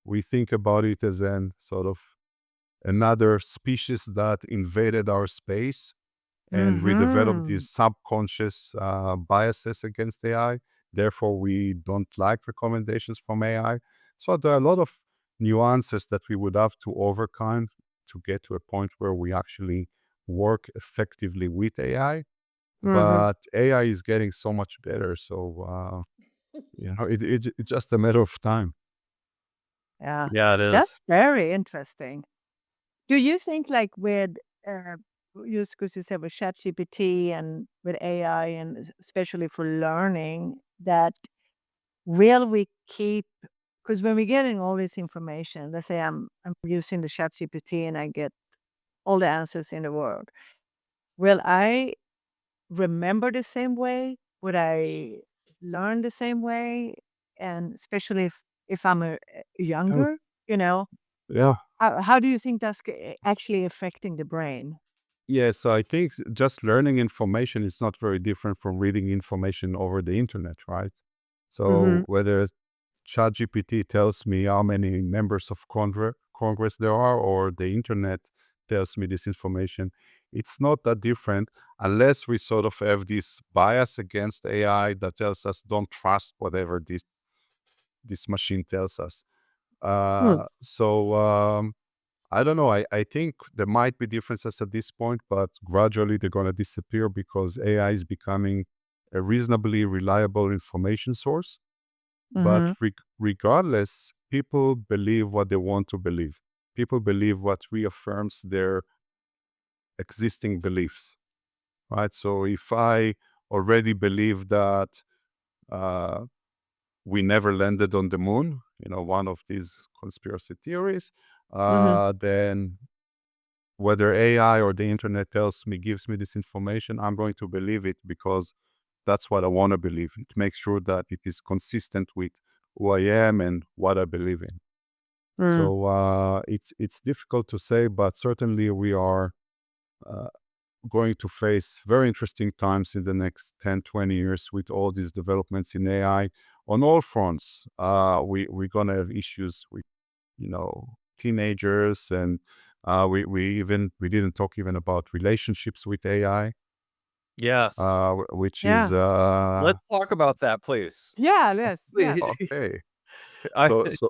Speaker 3: We think about it as an sort of another species that invaded our space, and we develop
Speaker 1: Mhm.
Speaker 3: these subconscious biases against AI. Therefore, we don't like recommendations from AI. So there are a lot of nuances that we would have to overcome to get to a point where we actually work effectively with AI.
Speaker 1: Mhm.
Speaker 3: But AI is getting so much better. So, it's just a matter of time.
Speaker 1: Yeah.
Speaker 2: Yeah, it
Speaker 1: That's
Speaker 2: is.
Speaker 1: very interesting. Do you think like with just because you said with ChatGPT and with AI and especially for learning that will we keep because when we're getting all this information, let's say I'm using the ChatGPT and I get all the answers in the world. Will I remember the same way? Would I learn the same way? And especially if I'm
Speaker 3: Oh,
Speaker 1: younger, you know,
Speaker 3: yeah.
Speaker 1: how do you think that's actually affecting the brain?
Speaker 3: Yeah, so I think just learning information is not very different from reading information over the internet, right? So
Speaker 1: Mhm.
Speaker 3: whether ChatGPT tells me how many members of Congress there are, or the internet tells me this information, it's not that different unless we sort of have this bias against AI that tells us don't trust whatever this machine tells us.
Speaker 1: Hmm.
Speaker 3: So I don't know. I think there might be differences at this point, but gradually they're going to disappear because AI is becoming a reasonably reliable information source. But
Speaker 1: Mhm.
Speaker 3: regardless, people believe what they want to believe. People believe what reaffirms their existing beliefs, right? So if I already believe that uh, we never landed on the moon, one of these conspiracy theories,
Speaker 1: Mhm.
Speaker 3: then whether AI or the internet gives me this information, I'm going to believe it because that's what I want to believe. It makes sure that it is consistent with who I am and what I believe in.
Speaker 1: Mm.
Speaker 3: So it's difficult to say, but certainly we are uh, going to face very interesting times in the next 10, 20 years with all these developments in AI on all fronts. We're going to have issues with teenagers, and we didn't talk even about relationships with AI,
Speaker 2: Yes.
Speaker 3: which is
Speaker 1: Yeah.
Speaker 2: Let's talk about that, please.
Speaker 1: Yeah, yes. Yeah.
Speaker 3: okay.
Speaker 2: I
Speaker 3: So so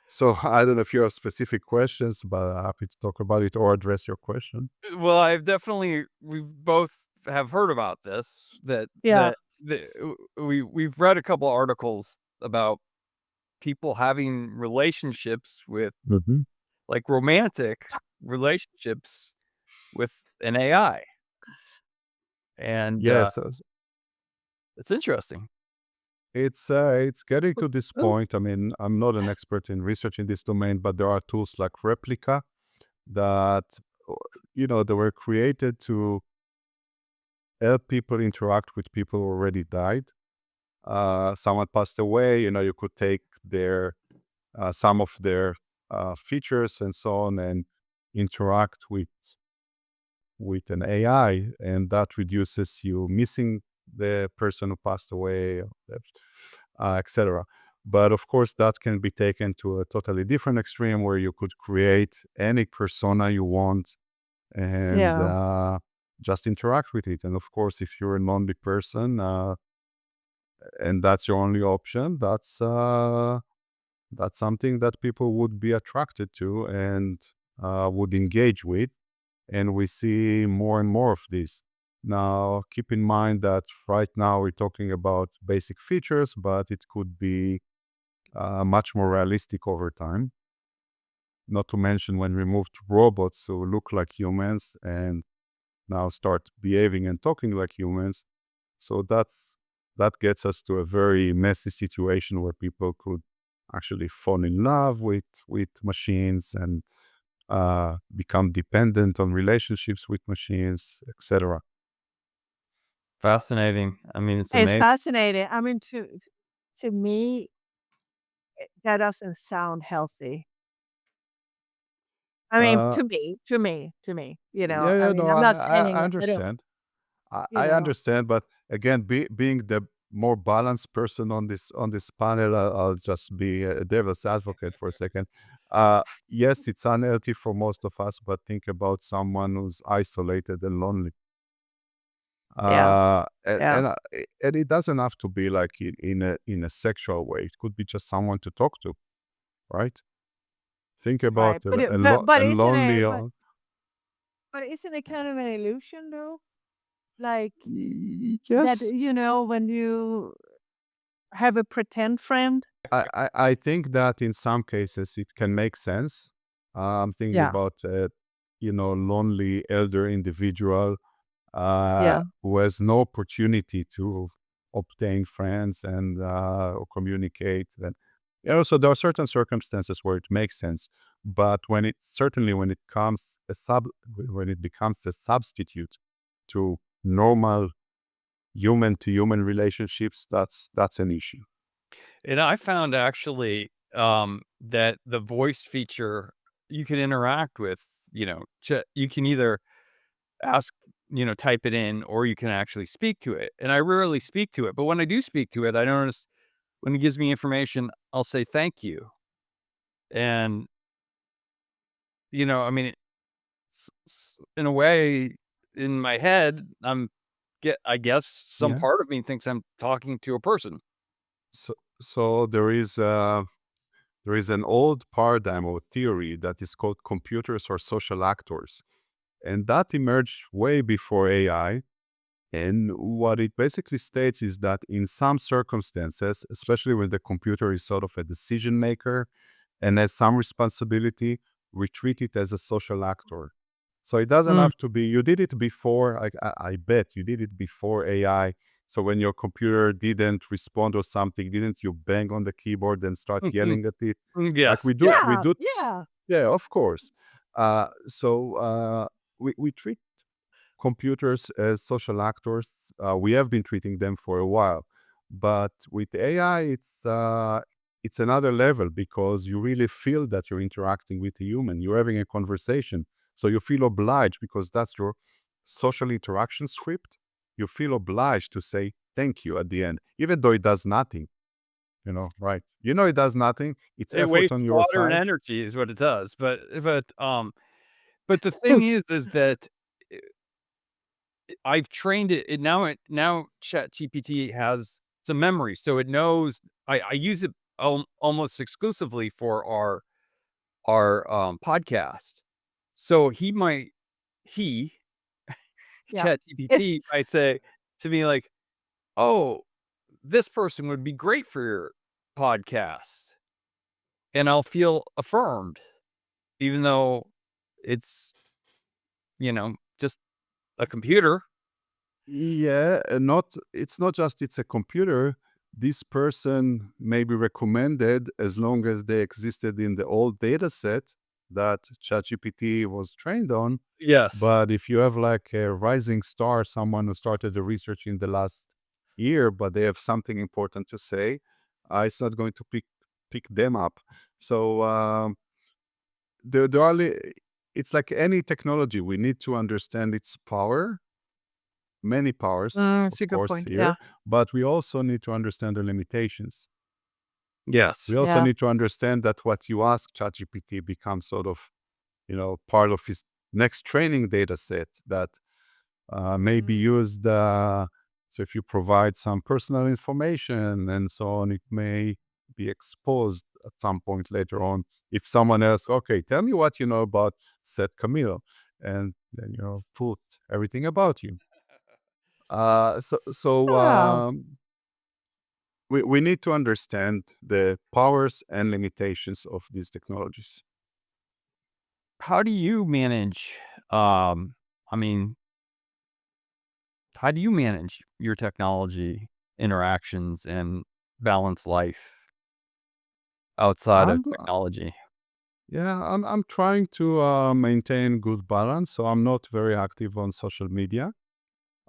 Speaker 3: so I don't know if you have specific questions, but I'm happy to talk about it or address your question.
Speaker 2: well, we've both have heard about this,
Speaker 1: Yeah.
Speaker 2: we've read a couple articles about people having relationships with
Speaker 3: Mhm.
Speaker 2: like romantic relationships with an AI. And
Speaker 3: Yes,
Speaker 2: it's interesting.
Speaker 3: it's getting to this
Speaker 1: Oh,
Speaker 3: point. I mean, I'm not an expert in research in this domain, but there are tools like Replica that they were created to help people interact with people who already died. Someone passed away, you could take their some of their features and so on and interact with an AI, and that reduces you missing the person who passed away, etc. But of course, that can be taken to a totally different extreme where you could create any persona you want and
Speaker 1: yeah,
Speaker 3: just interact with it. And of course, if you're a lonely person and that's your only option, that's something that people would be attracted to and would engage with. And we see more and more of this. Now, keep in mind that right now we're talking about basic features, but it could be much more realistic over time. Not to mention when we moved to robots who look like humans and now start behaving and talking like humans. So that gets us to a very messy situation where people could actually fall in love with machines and become dependent on relationships with machines, etc.
Speaker 2: Fascinating. I mean, it's
Speaker 1: it's
Speaker 2: amazing.
Speaker 1: fascinating. I mean, to me, that doesn't sound healthy. I mean,
Speaker 3: Uh,
Speaker 1: to me,
Speaker 3: yeah,
Speaker 1: I
Speaker 3: yeah,
Speaker 1: mean,
Speaker 3: no,
Speaker 1: I'm not
Speaker 3: I
Speaker 1: saying I don't,
Speaker 3: understand. I,
Speaker 1: you
Speaker 3: I
Speaker 1: know,
Speaker 3: understand, but again, being the more balanced person on this panel, I'll just be a devil's advocate for a second. Yes, it's unhealthy for most of us, but think about someone who's isolated and lonely.
Speaker 1: yeah,
Speaker 3: And,
Speaker 1: yeah,
Speaker 3: and it doesn't have to be like in a sexual way. It could be just someone to talk to, right? Think
Speaker 1: right.
Speaker 3: about
Speaker 1: But
Speaker 3: a,
Speaker 1: it,
Speaker 3: a,
Speaker 1: but
Speaker 3: lo-
Speaker 1: but
Speaker 3: a
Speaker 1: isn't
Speaker 3: lonely.
Speaker 1: it? But isn't it kind of an illusion though? Like that,
Speaker 3: Yes,
Speaker 1: when you have a pretend friend.
Speaker 3: I think that in some cases it can make sense. I'm thinking
Speaker 1: Yeah,
Speaker 3: about lonely elder individual
Speaker 1: yeah,
Speaker 3: who has no opportunity to obtain friends and or communicate. And so there are certain circumstances where it makes sense, but when it comes when it becomes a substitute to normal human to human relationships, that's an issue.
Speaker 2: And I found actually, that the voice feature you can interact with, you can either ask, type it in, or you can actually speak to it. And I rarely speak to it, but when I do speak to it, I notice when it gives me information, I'll say thank you. And, I mean, in a way, in my head, I guess some
Speaker 3: Yeah.
Speaker 2: part of me thinks I'm talking to a person.
Speaker 3: So there is an old paradigm or theory that is called computers or social actors, and that emerged way before AI. And what it basically states is that in some circumstances, especially when the computer is sort of a decision maker and has some responsibility, we treat it as a social actor. So it doesn't
Speaker 1: mm,
Speaker 3: have to be, you did it before, I bet you did it before AI. So when your computer didn't respond or something, didn't you bang on the keyboard and start
Speaker 2: Mhm.
Speaker 3: yelling at it? Like
Speaker 2: Yes.
Speaker 3: we do,
Speaker 2: Yeah.
Speaker 3: we
Speaker 1: yeah,
Speaker 3: do,
Speaker 1: yeah.
Speaker 3: yeah, of course. So we treat computers as social actors. We have been treating them for a while, but with AI, it's another level because you really feel that you're interacting with a human. You're having a conversation, so you feel obliged because that's your social interaction script. You feel obliged to say thank you at the end, even though it does nothing. Right? It does nothing. It's
Speaker 2: It
Speaker 3: effort
Speaker 2: wastes
Speaker 3: on your
Speaker 2: water and
Speaker 3: side.
Speaker 2: energy is what it does, but the thing is that I've trained it now ChatGPT has some memory, so it knows I use it almost exclusively for our podcast. So he,
Speaker 1: Yeah. It's
Speaker 2: ChatGPT might say to me like, "Oh, this person would be great for your podcast," and I'll feel affirmed. even though it's, just a computer.
Speaker 3: Yeah, and not it's not just it's a computer. This person may be recommended as long as they existed in the old data set that ChatGPT was trained on.
Speaker 2: Yes.
Speaker 3: But if you have like a rising star, someone who started the research in the last year, but they have something important to say, it's not going to pick them up. So the only it's like any technology, we need to understand its power, many powers,
Speaker 1: It's
Speaker 3: of
Speaker 1: a good
Speaker 3: course,
Speaker 1: point. Yeah.
Speaker 3: here, but we also need to understand the limitations.
Speaker 2: Yes.
Speaker 3: We also
Speaker 1: Yeah.
Speaker 3: need to understand that what you ask ChatGPT becomes sort of, part of his next training data set that may be
Speaker 1: Mm.
Speaker 3: used. So if you provide some personal information and so on, it may be exposed at some point later on. If someone asks, okay, tell me what you know about said Camille, and then put everything about you. So
Speaker 1: Oh.
Speaker 3: we need to understand the powers and limitations of these technologies.
Speaker 2: How do you manage, I mean, how do you manage your technology interactions and balance life outside of
Speaker 3: I'm
Speaker 2: technology?
Speaker 3: Yeah, I'm trying to maintain good balance, so I'm not very active on social media.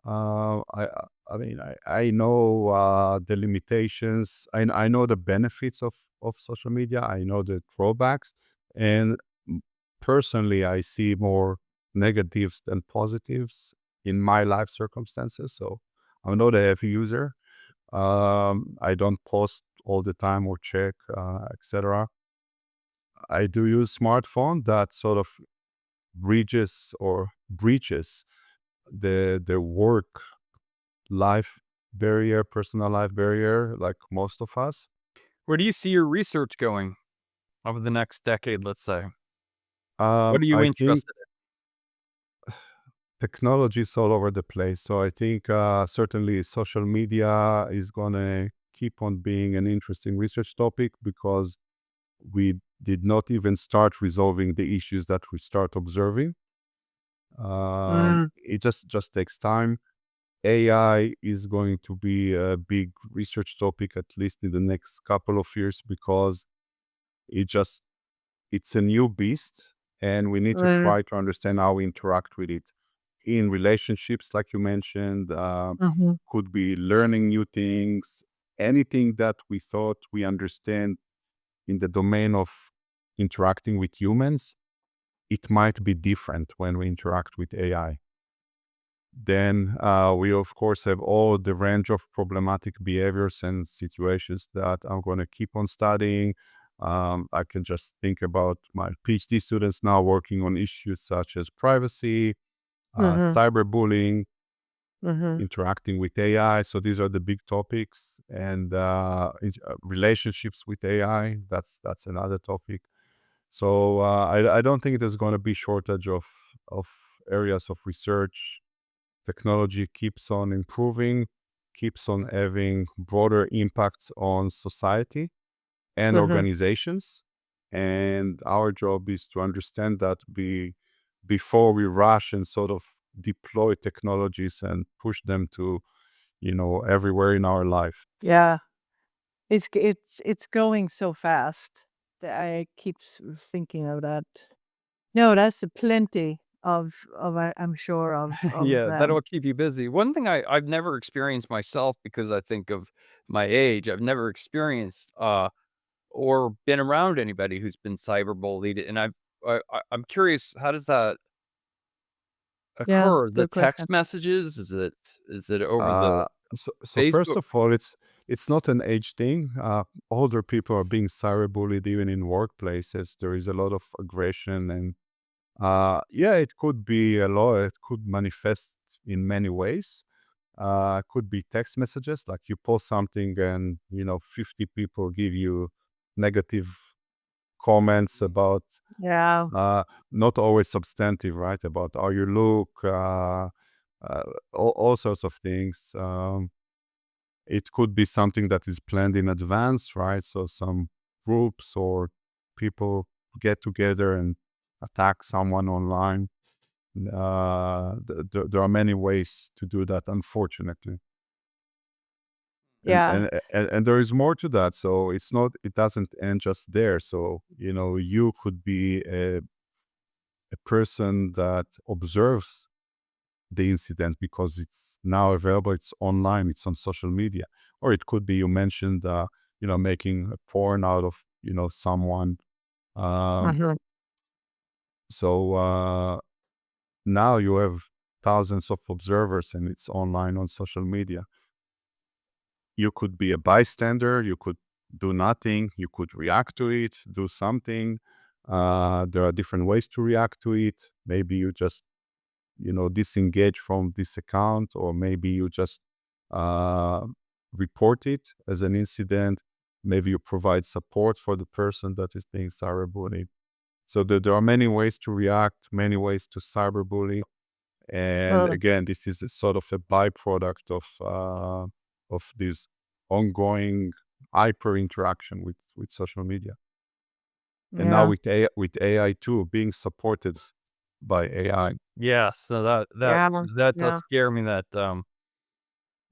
Speaker 3: I mean, I know the limitations. I know the benefits of social media. I know the drawbacks, and m- personally, I see more negatives than positives in my life circumstances. So I'm not a heavy user. I don't post all the time or check, etc. I do use smartphone that sort of bridges or breaches the work life barrier, personal life barrier, like most of us.
Speaker 2: Where do you see your research going over the next decade, let's say? What are you
Speaker 3: I think
Speaker 2: interested
Speaker 3: technology is all over the place. So I think certainly social media is gonna keep on being an interesting research topic because we did not even start resolving the issues that we start observing.
Speaker 1: Mm.
Speaker 3: It just takes time. AI is going to be a big research topic at least in the next couple of years because it just it's a new beast and we need to
Speaker 1: Mm.
Speaker 3: try to understand how we interact with it in relationships like you mentioned,
Speaker 1: Mhm.
Speaker 3: could be learning new things, anything that we thought we understand in the domain of interacting with humans, it might be different when we interact with AI. Then we, of course, have all the range of problematic behaviors and situations that I'm going to keep on studying. I can just think about my PhD students now working on issues such as privacy,
Speaker 1: Mhm.
Speaker 3: cyberbullying,
Speaker 1: Mhm.
Speaker 3: interacting with AI. So these are the big topics, and relationships with AI. That's another topic. So I don't think there's going to be shortage of areas of research. Technology keeps on improving, keeps on having broader impacts on society and
Speaker 1: Mhm.
Speaker 3: organizations. And our job is to understand that before we rush and sort of deploy technologies and push them to, everywhere in our life.
Speaker 1: Yeah. It's going so fast that I keep thinking of that. No, that's plenty of I'm sure of
Speaker 2: Yeah, that'll keep you busy. One thing I've never experienced myself because I think of my age, I've never experienced, or been around anybody who's been cyberbullied, and I'm curious, how does that
Speaker 1: Yeah,
Speaker 2: occur? The
Speaker 1: good question.
Speaker 2: text messages? Is it over the
Speaker 3: Uh, so first
Speaker 2: Facebook?
Speaker 3: of all, it's not an age thing. Older people are being cyberbullied even in workplaces. There is a lot of aggression, and yeah, it could be a lot. It could manifest in many ways. Could be text messages, like you post something and 50 people give you negative comments about
Speaker 1: Yeah.
Speaker 3: uh, not always substantive, right? About how you look, uh, all sorts of things. It could be something that is planned in advance, right? So some groups or people get together and attack someone online. There are many ways to do that, unfortunately. and
Speaker 1: Yeah.
Speaker 3: and and there is more to that. So it doesn't end just there. So you could be a person that observes the incident because it's now available, it's online, it's on social media. Or it could be, you mentioned, making a porn out of someone. um,
Speaker 1: Mhm.
Speaker 3: so now you have thousands of observers and it's online on social media. You could be a bystander, you could do nothing, you could react to it, do something. There are different ways to react to it. Maybe you just disengage from this account, or maybe you just uh, report it as an incident. Maybe you provide support for the person that is being cyberbullied. So there are many ways to react, many ways to cyberbully. And
Speaker 1: Mm.
Speaker 3: again, this is a sort of a byproduct of this ongoing hyper interaction with social media. And now
Speaker 1: Yeah.
Speaker 3: with AI too, being supported by AI.
Speaker 2: Yeah, so
Speaker 1: Yeah.
Speaker 2: that does
Speaker 1: Yeah.
Speaker 2: scare me that,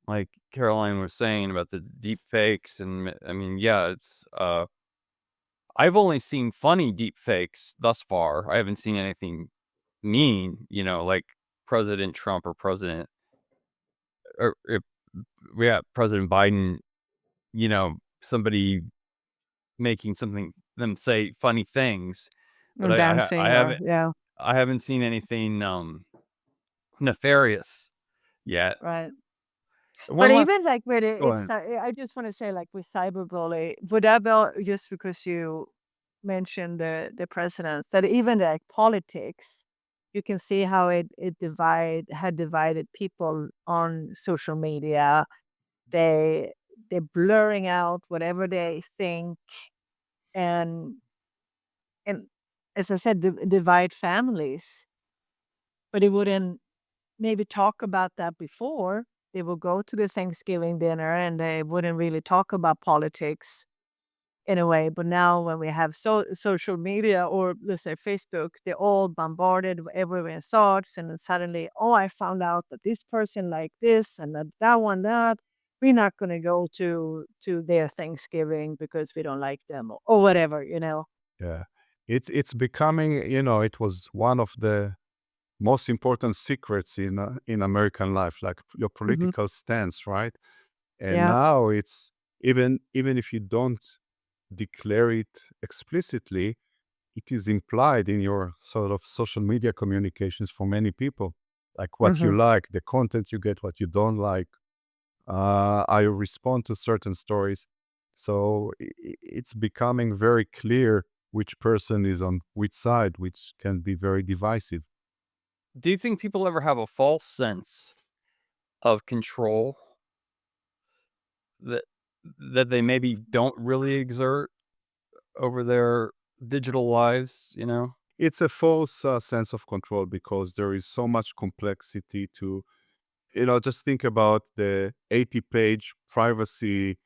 Speaker 2: like Caroline was saying about the deep fakes, and I mean, yeah, I've only seen funny deep fakes thus far. I haven't seen anything mean, like President Trump or or yeah, President Biden, somebody making them say funny things, but
Speaker 1: And dancing or yeah.
Speaker 2: I haven't seen anything, nefarious yet.
Speaker 1: Right. But
Speaker 2: One last
Speaker 1: even like with it,
Speaker 2: Go ahead.
Speaker 1: I just want to say, like with cyberbully, would that be just because you mentioned the presidents, that even like politics, you can see how it had divided people on social media. They they're blurring out whatever they think, and and as I said, divide families. But they wouldn't maybe talk about that before. They would go to the Thanksgiving dinner and they wouldn't really talk about politics in a way. But now when we have social media, or let's say Facebook, they're all bombarded with everyone's thoughts, and then suddenly, oh, I found out that this person like this and that one that. We're not going to go to their Thanksgiving because we don't like them, or whatever, you know.
Speaker 3: Yeah. It's becoming, it was one of the most important secrets in American life, like your
Speaker 1: Hmm.
Speaker 3: political stance, right? And
Speaker 1: Yeah.
Speaker 3: now it's even if you don't declare it explicitly, it is implied in your sort of social media communications for many people, like what you
Speaker 1: Hmm.
Speaker 3: like, the content you get, what you don't like, how you respond to certain stories. So it's becoming very clear which person is on which side, which can be very divisive.
Speaker 2: Do you think people ever have a false sense of control that they maybe don't really exert over their digital lives?
Speaker 3: It's a false sense of control because there is so much complexity to, just think about the 80-page privacy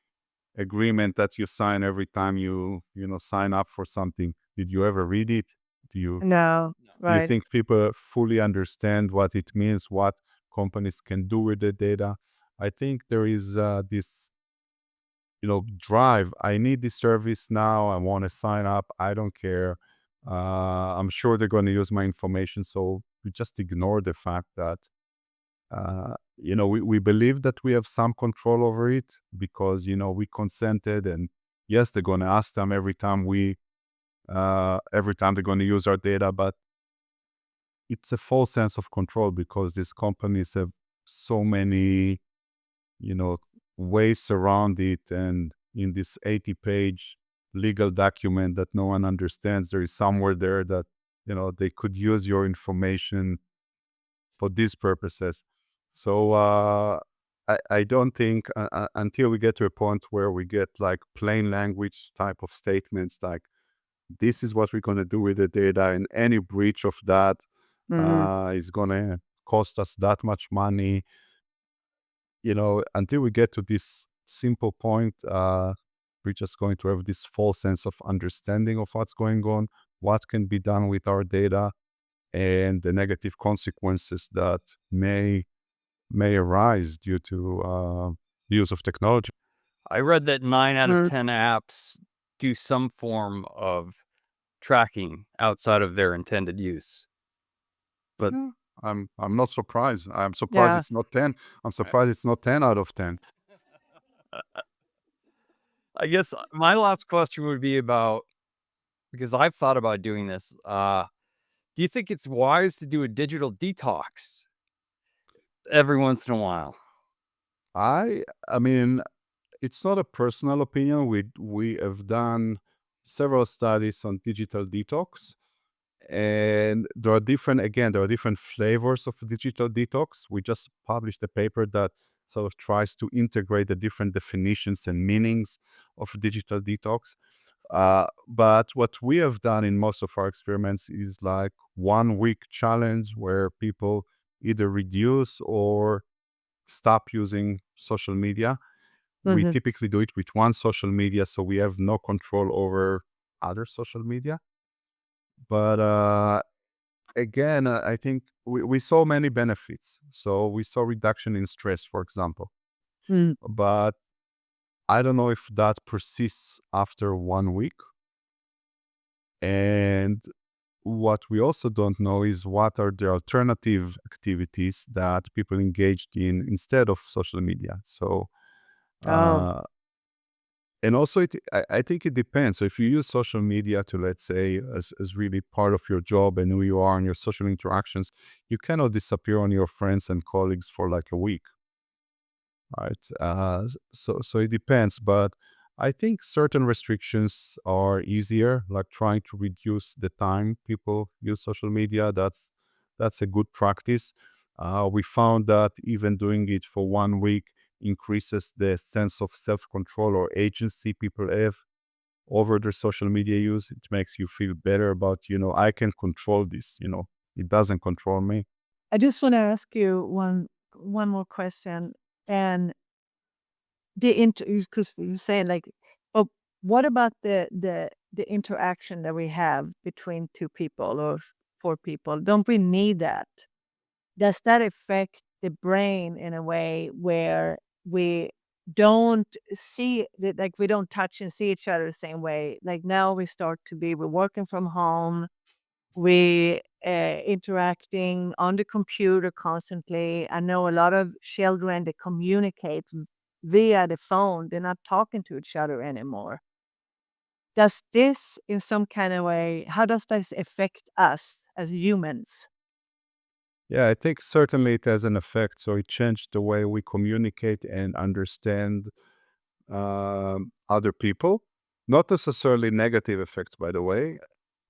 Speaker 3: agreement that you sign every time you sign up for something. Did you ever read it? Do you
Speaker 1: No.
Speaker 2: No.
Speaker 3: do you
Speaker 1: Right.
Speaker 3: think people fully understand what it means, what companies can do with the data? I think there is this drive. I need this service now. I want to sign up. I don't care. I'm sure they're going to use my information. So we just ignore the fact that we believe that we have some control over it because we consented. And yes, they're going to ask them every time they're going to use our data, but it's a false sense of control because these companies have so many you know ways around it. And in this 80-page legal document that no one understands, there is somewhere there that they could use your information for these purposes. So I don't think until we get to a point where we get like plain language type of statements, like this is what we're going to do with the data, and any breach of that
Speaker 1: Hmm.
Speaker 3: is going to cost us that much money. Until we get to this simple point, we're just going to have this false sense of understanding of what's going on. what can be done with our data, and the negative consequences that may arise due to the use of technology.
Speaker 2: I read that 9 out of 10 apps do some form of tracking outside of their intended use. But
Speaker 3: Yeah, I'm not surprised. I'm surprised
Speaker 1: Yeah.
Speaker 3: it's not 10. I'm surprised it's not 10 out of 10.
Speaker 2: I guess my last question would be about, because I've thought about doing this, do you think it's wise to do a digital detox every once in a while?
Speaker 3: I mean, it's not a personal opinion. We have done several studies on digital detox, and there are different flavors of digital detox. We just published a paper that sort of tries to integrate the different definitions and meanings of digital detox. But what we have done in most of our experiments is like 1 week challenge where people either reduce or stop using social media. We
Speaker 1: Mhm.
Speaker 3: typically do it with one social media, so we have no control over other social media. But again, I think we saw many benefits. So we saw reduction in stress, for example.
Speaker 1: Mm.
Speaker 3: But I don't know if that persists after 1 week. And what we also don't know is what are the alternative activities that people engaged in instead of social media. So,
Speaker 1: Oh.
Speaker 3: uh, and also I think it depends. So if you use social media to, let's say, as really part of your job and who you are and your social interactions, you cannot disappear on your friends and colleagues for like a week, right? So it depends, but I think certain restrictions are easier, like trying to reduce the time people use social media. That's a good practice. We found that even doing it for 1 week increases the sense of self-control or agency people have over their social media use. It makes you feel better about, I can control this, it doesn't control me.
Speaker 1: I just wanna ask you one more question, and because you're saying, like, oh, what about the interaction that we have between 2 people or 4 people? Don't we need that? Does that affect the brain in a way where we don't see that, like, we don't touch and see each other the same way? Like, now we're working from home, we interacting on the computer constantly. I know a lot of children, they communicate via the phone. They're not talking to each other anymore. Does this in some kind of way, how does this affect us as humans?
Speaker 3: Yeah, I think certainly it has an effect. So it changed the way we communicate and understand other people. Not necessarily negative effects, by the way,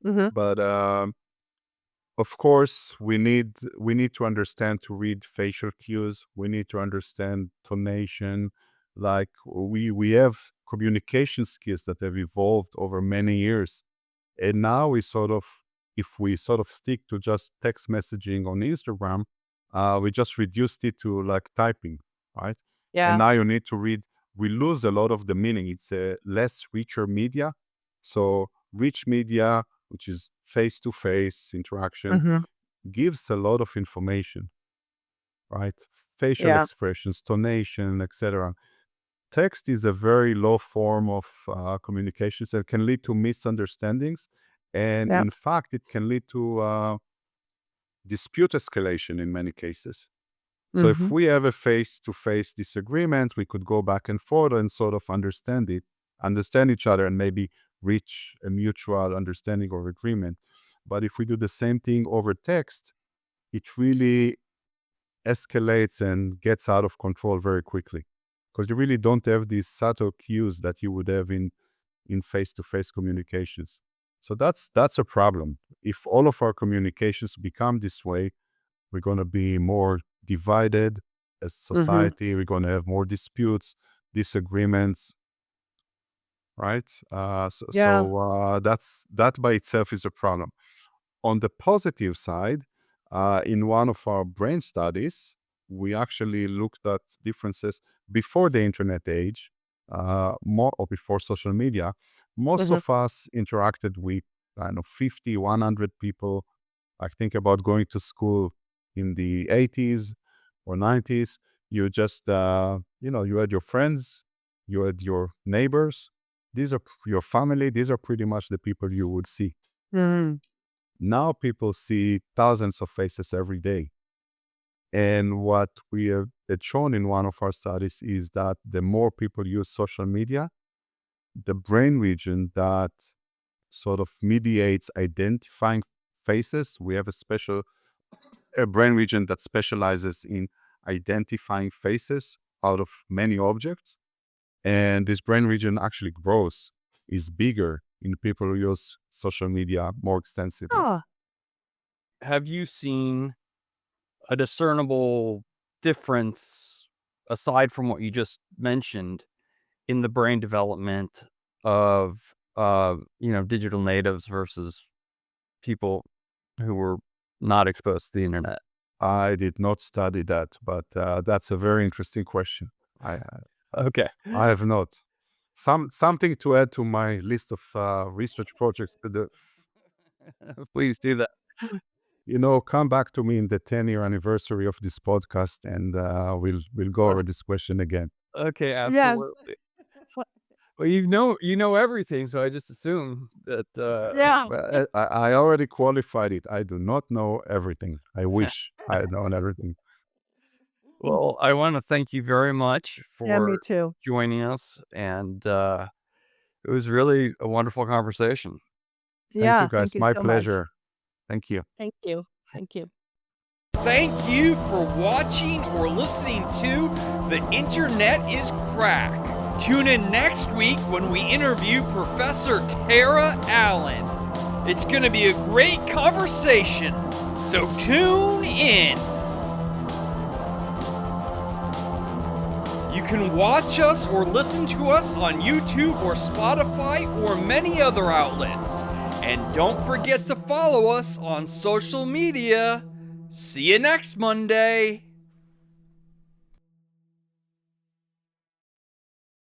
Speaker 1: Mhm.
Speaker 3: but of course we need to understand to read facial cues. We need to understand tonation. Like we have communication skills that have evolved over many years. And now if we sort of stick to just text messaging on Instagram, we just reduced it to like typing, right? And
Speaker 1: Yeah.
Speaker 3: now you need to read. We lose a lot of the meaning. It's a less richer media. So rich media, which is face-to-face interaction,
Speaker 1: Mhm.
Speaker 3: gives a lot of information, right? Facial
Speaker 1: Yeah.
Speaker 3: expressions, tonation, etc. Text is a very low form of communications that can lead to misunderstandings. And
Speaker 1: Yeah.
Speaker 3: in fact, it can lead to dispute escalation in many cases. So if
Speaker 1: Mhm.
Speaker 3: we have a face-to-face disagreement, we could go back and forth and sort of understand each other and maybe reach a mutual understanding or agreement. But if we do the same thing over text, it really escalates and gets out of control very quickly because you really don't have these subtle cues that you would have in face-to-face communications. So that's a problem. If all of our communications become this way, we're going to be more divided as
Speaker 1: Mhm.
Speaker 3: society. We're going to have more disputes, disagreements, right?
Speaker 1: Yeah.
Speaker 3: That by itself is a problem. On the positive side, in one of our brain studies, we actually looked at differences before the internet age, more or before social media. Most
Speaker 1: Mhm.
Speaker 3: of us interacted with I know 50, 100 people. I think about going to school in the 80s or 90s. You just, you had your friends, you had your neighbors. These are your family. These are pretty much the people you would see.
Speaker 1: Mhm.
Speaker 3: Now people see thousands of faces every day. And what we have had shown in one of our studies is that the more people use social media, the brain region that sort of mediates identifying faces, we have a brain region that specializes in identifying faces out of many objects. And this brain region actually grows, is bigger in people who use social media more extensively.
Speaker 1: Oh,
Speaker 2: Have you seen a discernible difference, aside from what you just mentioned, in the brain development of, digital natives versus people who were not exposed to the internet?
Speaker 3: I did not study that, but that's a very interesting question.
Speaker 2: Okay.
Speaker 3: I have not. Something to add to my list of research projects.
Speaker 2: Please do that.
Speaker 3: Come back to me in the 10-year anniversary of this podcast, and we'll go over this question again.
Speaker 2: Okay,
Speaker 1: yes.
Speaker 2: absolutely. Well, you know everything, so I just assume that,
Speaker 1: Yeah.
Speaker 3: Well, I already qualified it. I do not know everything. I wish I had known everything.
Speaker 2: well, I wanna thank you very much
Speaker 1: Yeah, me
Speaker 2: for
Speaker 1: too.
Speaker 2: joining us, and, it was really a wonderful conversation.
Speaker 3: Thank you,
Speaker 1: Yeah,
Speaker 3: guys.
Speaker 1: thank you
Speaker 3: My
Speaker 1: so much.
Speaker 3: pleasure. Thank you.
Speaker 1: Thank you. Thank you.
Speaker 2: Thank you for watching or listening to The Internet is Crack. Tune in next week when we interview Professor Tara Allen. It's going to be a great conversation, so tune in. You can watch us or listen to us on YouTube or Spotify or many other outlets. And don't forget to follow us on social media. See you next Monday.